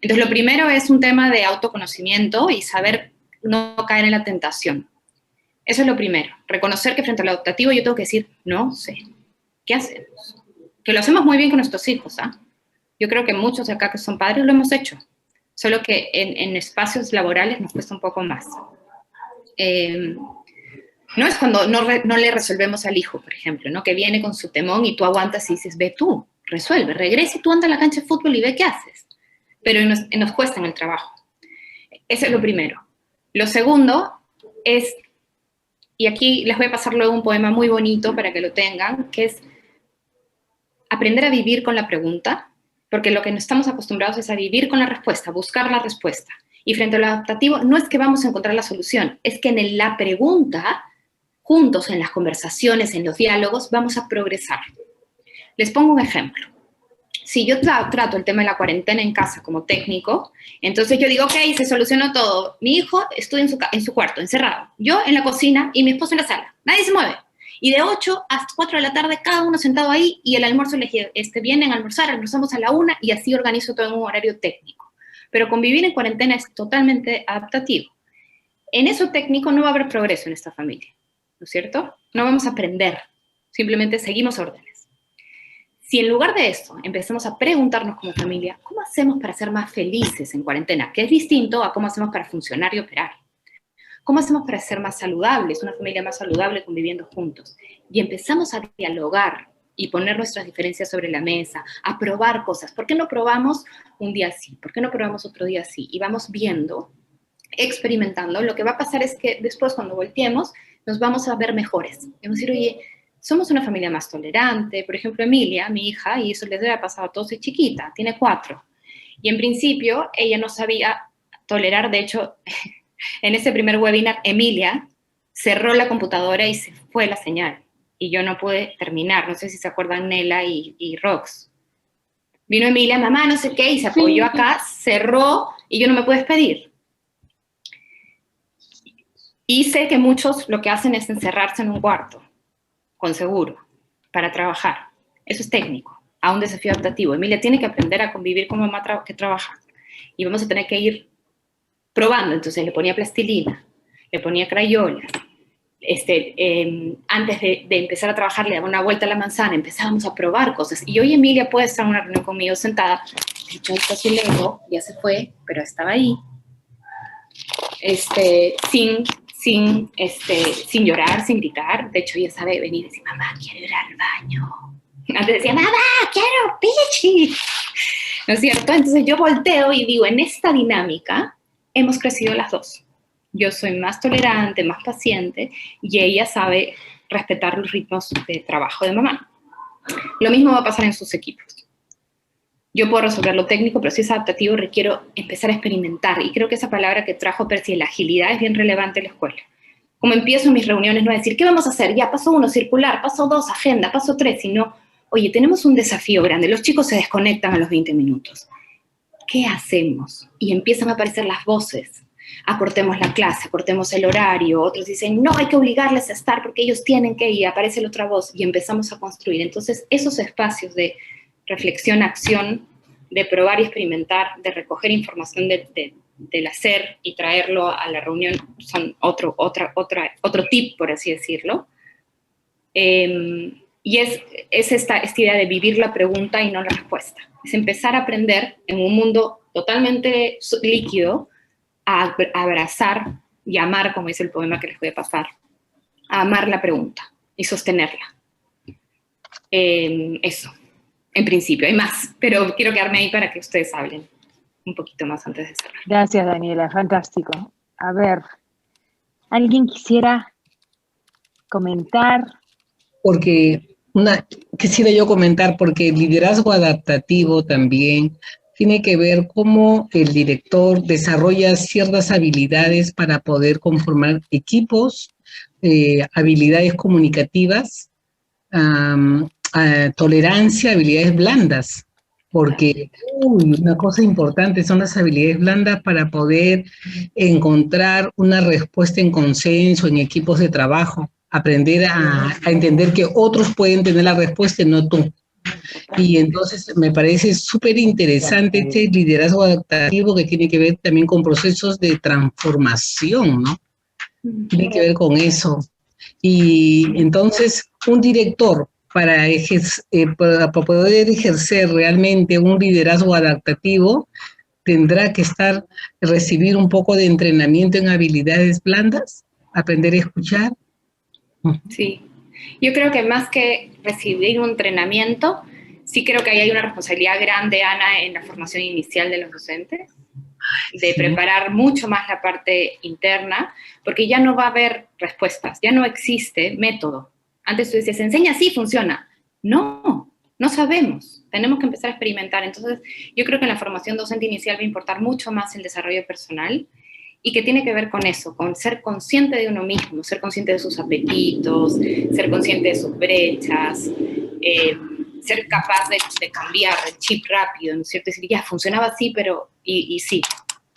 Entonces lo primero es un tema de autoconocimiento y saber no caer en la tentación. Eso es lo primero, reconocer que frente al adaptativo yo tengo que decir, no sé, ¿qué hacemos? Que lo hacemos muy bien con nuestros hijos, ¿ah? Yo creo que muchos de acá que son padres lo hemos hecho, solo que en espacios laborales nos cuesta un poco más. No es cuando no le resolvemos al hijo, por ejemplo, ¿no? Que viene con su temón y tú aguantas y dices, ve tú, resuelve, regresa y tú anda a la cancha de fútbol y ve qué haces. Pero nos cuesta en el trabajo. Eso es lo primero. Lo segundo es, y aquí les voy a pasar luego un poema muy bonito para que lo tengan, que es aprender a vivir con la pregunta, porque lo que no estamos acostumbrados es a vivir con la respuesta, buscar la respuesta. Y frente a lo adaptativo, no es que vamos a encontrar la solución, es que en la pregunta, juntos en las conversaciones, en los diálogos, vamos a progresar. Les pongo un ejemplo. Si yo trato el tema de la cuarentena en casa como técnico, entonces yo digo, ok, se solucionó todo. Mi hijo estudia en su cuarto, encerrado. Yo en la cocina y mi esposo en la sala. Nadie se mueve. Y de 8 hasta 4 de la tarde, cada uno sentado ahí, y el almuerzo les vienen a almorzar, almorzamos a la 1, y así organizo todo en un horario técnico. Pero convivir en cuarentena es totalmente adaptativo. En eso técnico no va a haber progreso en esta familia, ¿no es cierto? No vamos a aprender, simplemente seguimos órdenes. Si en lugar de esto empezamos a preguntarnos como familia, ¿cómo hacemos para ser más felices en cuarentena? Que es distinto a cómo hacemos para funcionar y operar. ¿Cómo hacemos para ser más saludables, una familia más saludable conviviendo juntos? Y empezamos a dialogar y poner nuestras diferencias sobre la mesa, a probar cosas. ¿Por qué no probamos un día así? ¿Por qué no probamos otro día así? Y vamos viendo, experimentando. Lo que va a pasar es que después, cuando volteemos, nos vamos a ver mejores. Y vamos a decir, oye, somos una familia más tolerante. Por ejemplo, Emilia, mi hija, y eso les debe haber pasado a todos, es chiquita, tiene 4. Y en principio, ella no sabía tolerar. De hecho, en ese primer webinar, Emilia cerró la computadora y se fue la señal. Y yo no pude terminar. No sé si se acuerdan Nela y Rox. Vino Emilia, mamá, no sé qué, y se apoyó acá, cerró, y yo no me pude despedir. Y sé que muchos lo que hacen es encerrarse en un cuarto, con seguro, para trabajar. Eso es técnico, a un desafío adaptativo. Emilia tiene que aprender a convivir con mamá que trabaja. Y vamos a tener que ir probando. Entonces le ponía plastilina, le ponía crayolas. Antes de empezar a trabajar, le daba una vuelta a la manzana, empezábamos a probar cosas. Y hoy Emilia puede estar en una reunión conmigo sentada. De hecho, ahí está su Lego, ya se fue, pero estaba ahí. Sin llorar, sin gritar. De hecho, ella sabe venir y decir, mamá, quiero ir al baño. Antes decía, mamá, quiero pichi. ¿No es cierto? Entonces yo volteo y digo, en esta dinámica hemos crecido las dos. Yo soy más tolerante, más paciente, y ella sabe respetar los ritmos de trabajo de mamá. Lo mismo va a pasar en sus equipos. Yo puedo resolver lo técnico, pero si es adaptativo requiero empezar a experimentar. Y creo que esa palabra que trajo Percy, la agilidad, es bien relevante en la escuela. Como empiezo en mis reuniones, no decir, ¿qué vamos a hacer? Ya, paso 1, circular, paso 2, agenda, paso 3, sino, oye, tenemos un desafío grande, los chicos se desconectan a los 20 minutos. ¿Qué hacemos? Y empiezan a aparecer las voces. Acortemos la clase, acortemos el horario. Otros dicen, no, hay que obligarles a estar porque ellos tienen que ir. Aparece la otra voz y empezamos a construir. Entonces, esos espacios de reflexión, acción, de probar y experimentar, de recoger información del hacer y traerlo a la reunión, son otro tip, por así decirlo. Y es esta idea de vivir la pregunta y no la respuesta. Es empezar a aprender en un mundo totalmente líquido a abrazar y amar, como dice el poema que les voy a pasar, a amar la pregunta y sostenerla. Eso. En principio, hay más, pero quiero quedarme ahí para que ustedes hablen un poquito más antes de cerrar. Gracias, Daniela, fantástico. A ver, ¿Alguien quisiera comentar? Porque quisiera yo comentar, porque el liderazgo adaptativo también tiene que ver cómo el director desarrolla ciertas habilidades para poder conformar equipos, habilidades comunicativas, tolerancia, habilidades blandas, porque una cosa importante son las habilidades blandas para poder encontrar una respuesta en consenso, en equipos de trabajo, aprender a entender que otros pueden tener la respuesta y no tú. Y entonces me parece súper interesante este liderazgo adaptativo que tiene que ver también con procesos de transformación, ¿no? Tiene que ver con eso. Y entonces un director para poder ejercer realmente un liderazgo adaptativo tendrá que recibir un poco de entrenamiento en habilidades blandas, aprender a escuchar. Sí, yo creo que más que recibir un entrenamiento, sí creo que ahí hay una responsabilidad grande, Ana, en la formación inicial de los docentes, de preparar mucho más la parte interna, porque ya no va a haber respuestas, ya no existe método. Antes tú decías, enseña así, funciona. No, no sabemos, tenemos que empezar a experimentar. Entonces, yo creo que en la formación docente inicial va a importar mucho más el desarrollo personal, y que tiene que ver con eso, con ser consciente de uno mismo, ser consciente de sus apetitos, ser consciente de sus brechas, ser capaz de cambiar el chip rápido, ¿no es cierto? Decir, ya, funcionaba así, pero, y sí,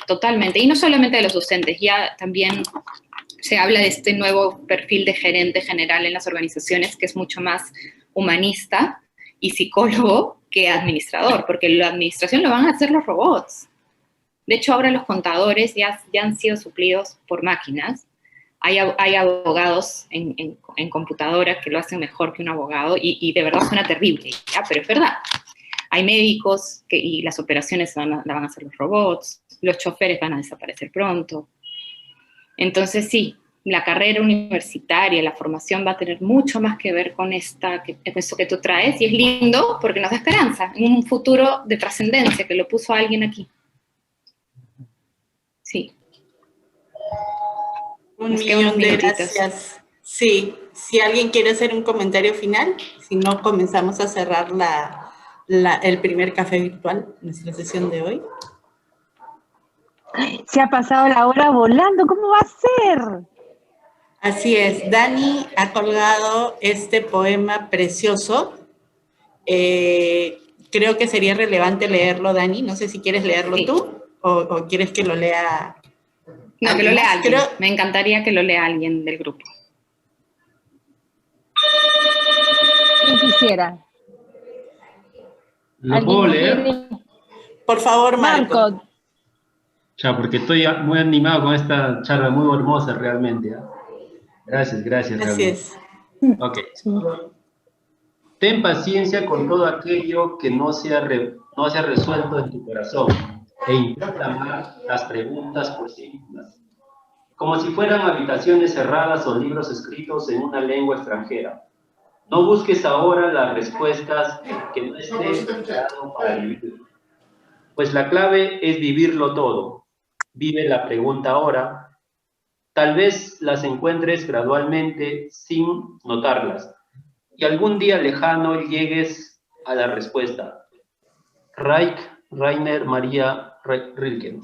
totalmente. Y no solamente de los docentes, ya también se habla de este nuevo perfil de gerente general en las organizaciones, que es mucho más humanista y psicólogo que administrador, porque la administración lo van a hacer los robots. De hecho, ahora los contadores ya han sido suplidos por máquinas. Hay abogados en computadora que lo hacen mejor que un abogado y de verdad suena terrible, ¿ya? Pero es verdad. Hay médicos y las operaciones la van a hacer los robots, los choferes van a desaparecer pronto. Entonces sí, la carrera universitaria, la formación va a tener mucho más que ver con esto que tú traes, y es lindo porque nos da esperanza en un futuro de trascendencia, que lo puso alguien aquí. Sí. Un millón de gracias. Sí, si alguien quiere hacer un comentario final, si no, comenzamos a cerrar el primer café virtual, nuestra sesión de hoy. Se ha pasado la hora volando, ¿cómo va a ser? Así es, Dani ha colgado este poema precioso. Creo que sería relevante leerlo, Dani. No sé si quieres leerlo tú o quieres que lo lea. No, que lo lea alguien. Me encantaría que lo lea alguien del grupo. ¿Quién quisiera? ¿Lo puedo leer? Por favor, Marco. Ya, porque estoy muy animado con esta charla, muy hermosa realmente. ¿eh? Gracias. Gracias. Ok. Ten paciencia con todo aquello que no se ha resuelto en tu corazón e intenta amar las preguntas por sí mismas, como si fueran habitaciones cerradas o libros escritos en una lengua extranjera. No busques ahora las respuestas que no estés preparado para vivir, pues la clave es vivirlo todo. Vive la pregunta ahora. Tal vez las encuentres gradualmente sin notarlas, y algún día lejano llegues a la respuesta. Rainer Maria Rilke.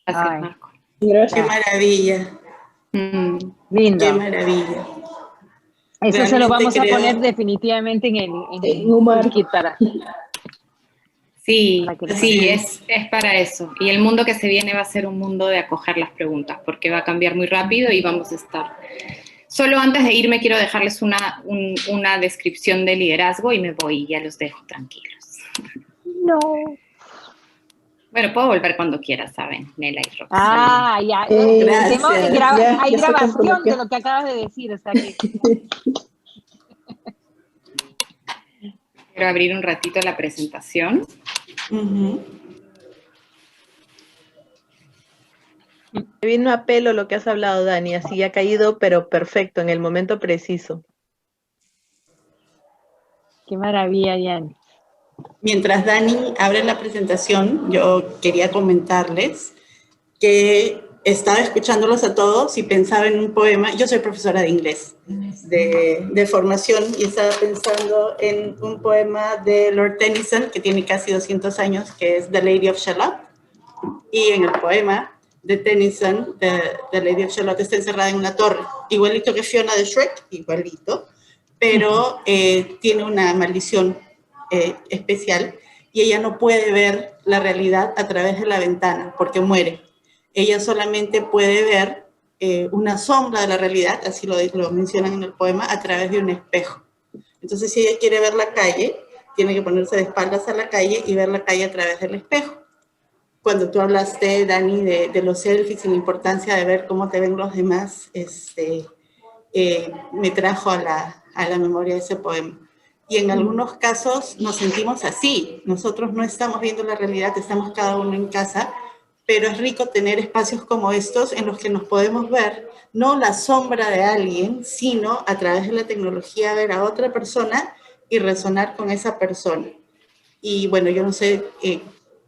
Gracias, Marco. Qué maravilla. Lindo. Qué maravilla. Eso se lo vamos a poner definitivamente en el kit para... Sí, es para eso. Y el mundo que se viene va a ser un mundo de acoger las preguntas, porque va a cambiar muy rápido y vamos a estar... Solo antes de irme quiero dejarles una descripción de liderazgo y me voy y ya los dejo tranquilos. No. Bueno, puedo volver cuando quiera, ¿saben? Nela y Rox. Ya. Gracias. Hay grabación de lo que acabas de decir, o sea que... Quiero abrir un ratito la presentación. Me vino a pelo lo que has hablado, Dani, así ha caído, pero perfecto, en el momento preciso. Qué maravilla, Yanni. Mientras Dani abre la presentación, yo quería comentarles que estaba escuchándolos a todos y pensaba en un poema. Yo soy profesora de inglés de formación y estaba pensando en un poema de Lord Tennyson que tiene casi 200 años, que es The Lady of Shalott. Y en el poema de Tennyson, The Lady of Shalott está encerrada en una torre, igualito que Fiona de Shrek, igualito, pero tiene una maldición especial y ella no puede ver la realidad a través de la ventana porque muere. Ella solamente puede ver una sombra de la realidad, así lo mencionan en el poema, a través de un espejo. Entonces, si ella quiere ver la calle, tiene que ponerse de espaldas a la calle y ver la calle a través del espejo. Cuando tú hablaste, Dani, de los selfies y la importancia de ver cómo te ven los demás, me trajo a la memoria ese poema. Y en algunos casos nos sentimos así. Nosotros no estamos viendo la realidad, estamos cada uno en casa, pero es rico tener espacios como estos en los que nos podemos ver, no la sombra de alguien, sino a través de la tecnología ver a otra persona y resonar con esa persona. Y bueno, yo no sé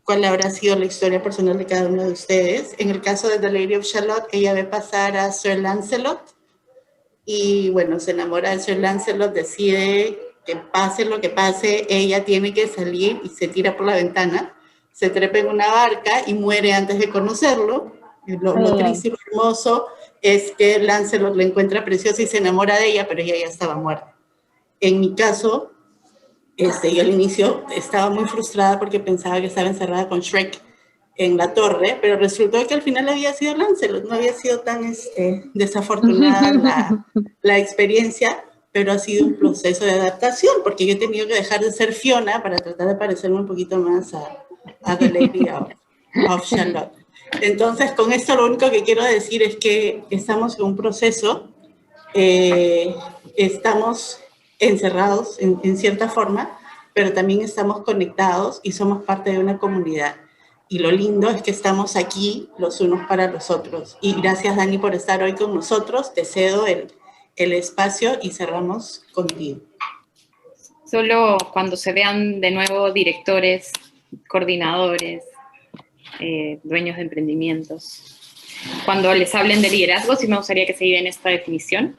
cuál habrá sido la historia personal de cada uno de ustedes. En el caso de The Lady of Shalott, ella ve pasar a Sir Lancelot y bueno, se enamora de Sir Lancelot, decide que pase lo que pase, ella tiene que salir y se tira por la ventana, se trepa en una barca y muere antes de conocerlo. Lo triste y lo hermoso es que Lancelot la encuentra preciosa y se enamora de ella, pero ella ya estaba muerta. En mi caso, yo al inicio estaba muy frustrada porque pensaba que estaba encerrada con Shrek en la torre, pero resultó que al final había sido Lancelot, no había sido tan desafortunada la experiencia, pero ha sido un proceso de adaptación, porque yo he tenido que dejar de ser Fiona para tratar de parecerme un poquito más a The Lady of Shalott. Entonces, con esto lo único que quiero decir es que estamos en un proceso, estamos encerrados en cierta forma, pero también estamos conectados y somos parte de una comunidad. Y lo lindo es que estamos aquí los unos para los otros. Y gracias, Dani, por estar hoy con nosotros. Te cedo el espacio y cerramos contigo. Solo cuando se vean de nuevo directores, coordinadores, dueños de emprendimientos, cuando les hablen de liderazgo, sí me gustaría que se lleven esta definición.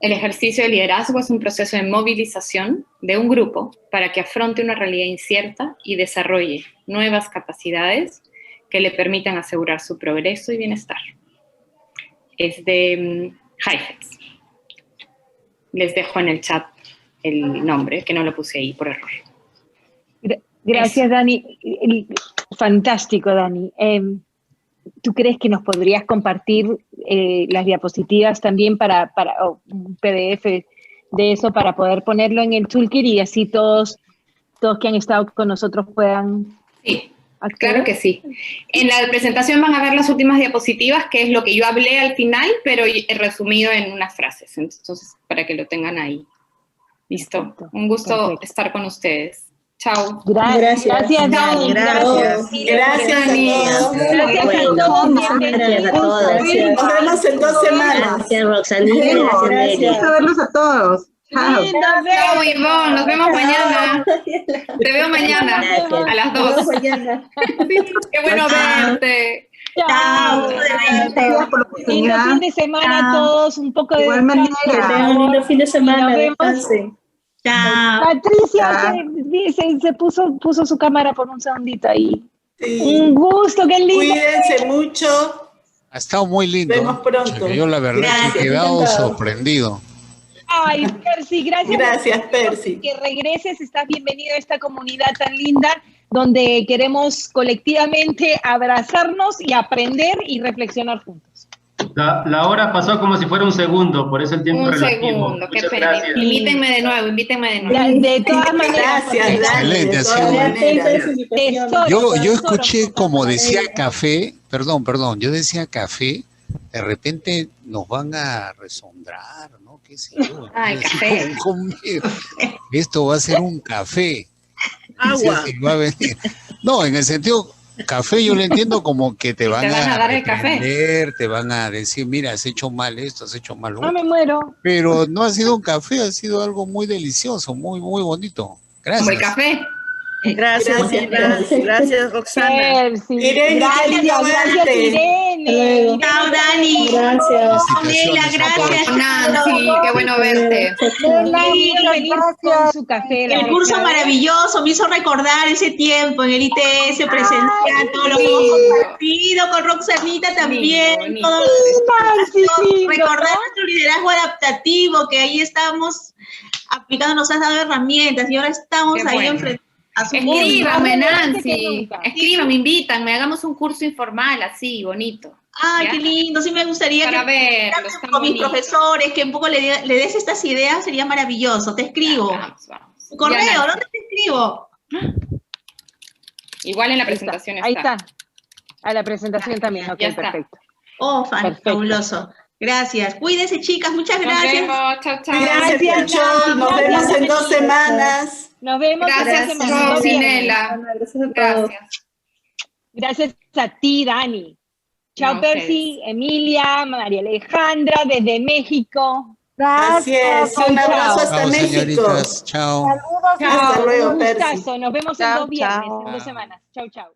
El ejercicio de liderazgo es un proceso de movilización de un grupo para que afronte una realidad incierta y desarrolle nuevas capacidades que le permitan asegurar su progreso y bienestar. Es de Heifetz. Les dejo en el chat el nombre, que no lo puse ahí por error. Gracias, Eso. Dani. Fantástico, Dani. ¿Tú crees que nos podrías compartir las diapositivas también para un PDF de eso para poder ponerlo en el toolkit y así todos que han estado con nosotros puedan... Sí, claro que sí. En la presentación van a ver las últimas diapositivas, que es lo que yo hablé al final, pero he resumido en unas frases, entonces para que lo tengan ahí. Listo. Perfecto. Un gusto Perfecto. estar con ustedes. Chao. Gracias, Dani. Gracias. Gracias a todos. Gracias a todos. Gracias a todos. Nos vemos en 2 semanas. Gracias, Roxanita. Gracias, Nelly. Gusto verlos a todos. Chao. Chao, Ivonne. Nos vemos mañana. Te veo mañana Gracias. a las 2. Qué bueno verte. Chao. Gracias por la Lindo oportunidad. fin de semana a todos. Un poco de Igual manera. descanso. Tengan un lindo fin de semana. Nos vemos. Descansen. Chao. Patricia se puso su cámara por un segundito ahí. Sí. Un gusto, qué lindo. Cuídense mucho. Ha estado muy lindo. Nos vemos pronto. O sea, que yo la verdad Gracias, que he quedado encantado. sorprendido. Ay, Percy, gracias. Gracias, Percy. Que regreses, estás bienvenido a esta comunidad tan linda donde queremos colectivamente abrazarnos y aprender y reflexionar juntos. La hora pasó como si fuera un segundo, por eso el tiempo Un relativo. segundo, qué Muchas pena. gracias. Invítenme de nuevo. De todas maneras. Gracias, Dani. Excelente, De ha todas sido- maneras. Yo escuché como decía café, perdón, yo decía café, de repente nos van a resondrar, ¿no? ¿Qué sé yo? Ay, Así café. como, esto va a ser un café. Agua. Sí, va a venir. No, en el sentido, café yo lo entiendo como que te van van a dar el café. reprender, te van a decir, mira, has hecho mal esto, has hecho mal lo No otro. me muero. Pero no ha sido un café, ha sido algo muy delicioso, muy, muy bonito. Gracias. Como el café. Gracias, gracias Roxana. Percy. Irene, qué lindo Gracias, verte. Irene. Chao, Dani. Gracias. Nela, gracias. Nancy, qué bueno verte. Nela, pudo venir con su café. El curso maravilloso me hizo recordar ese tiempo en el ITS presencial, todo lo que hemos compartido con Roxanita también, todo recordar nuestro liderazgo adaptativo, que ahí estamos aplicando, nos has dado herramientas y ahora estamos ahí enfrente. Escríbame, Nancy, escríbame, invítanme, hagamos un curso informal así, bonito. Ay, ¿ya? qué lindo, sí me gustaría Para que verlos, con mis bonito. profesores, que un poco le des estas ideas, sería maravilloso. Te escribo. Tu correo, Ya, ¿dónde te escribo? Igual en la presentación Ahí está. A la presentación también, ok, ya está. perfecto. Oh, Perfecto. fabuloso. Gracias. Cuídense, chicas, muchas Nos gracias. vemos, chao, chao. Gracias, Pucho. Nos vemos en 2 semanas. Nos vemos en 2 Gracias, semanas. Rosinela. Gracias. Gracias a ti, Dani. Chao, No, Percy, Emilia, María Alejandra, desde México. Así es, un abrazo hasta Chao, México. señoritas. Chao. Hasta luego, Un Percy. gustazo. Nos vemos en Chao, 2 viernes, chao. en 2 semanas. Chao, chao.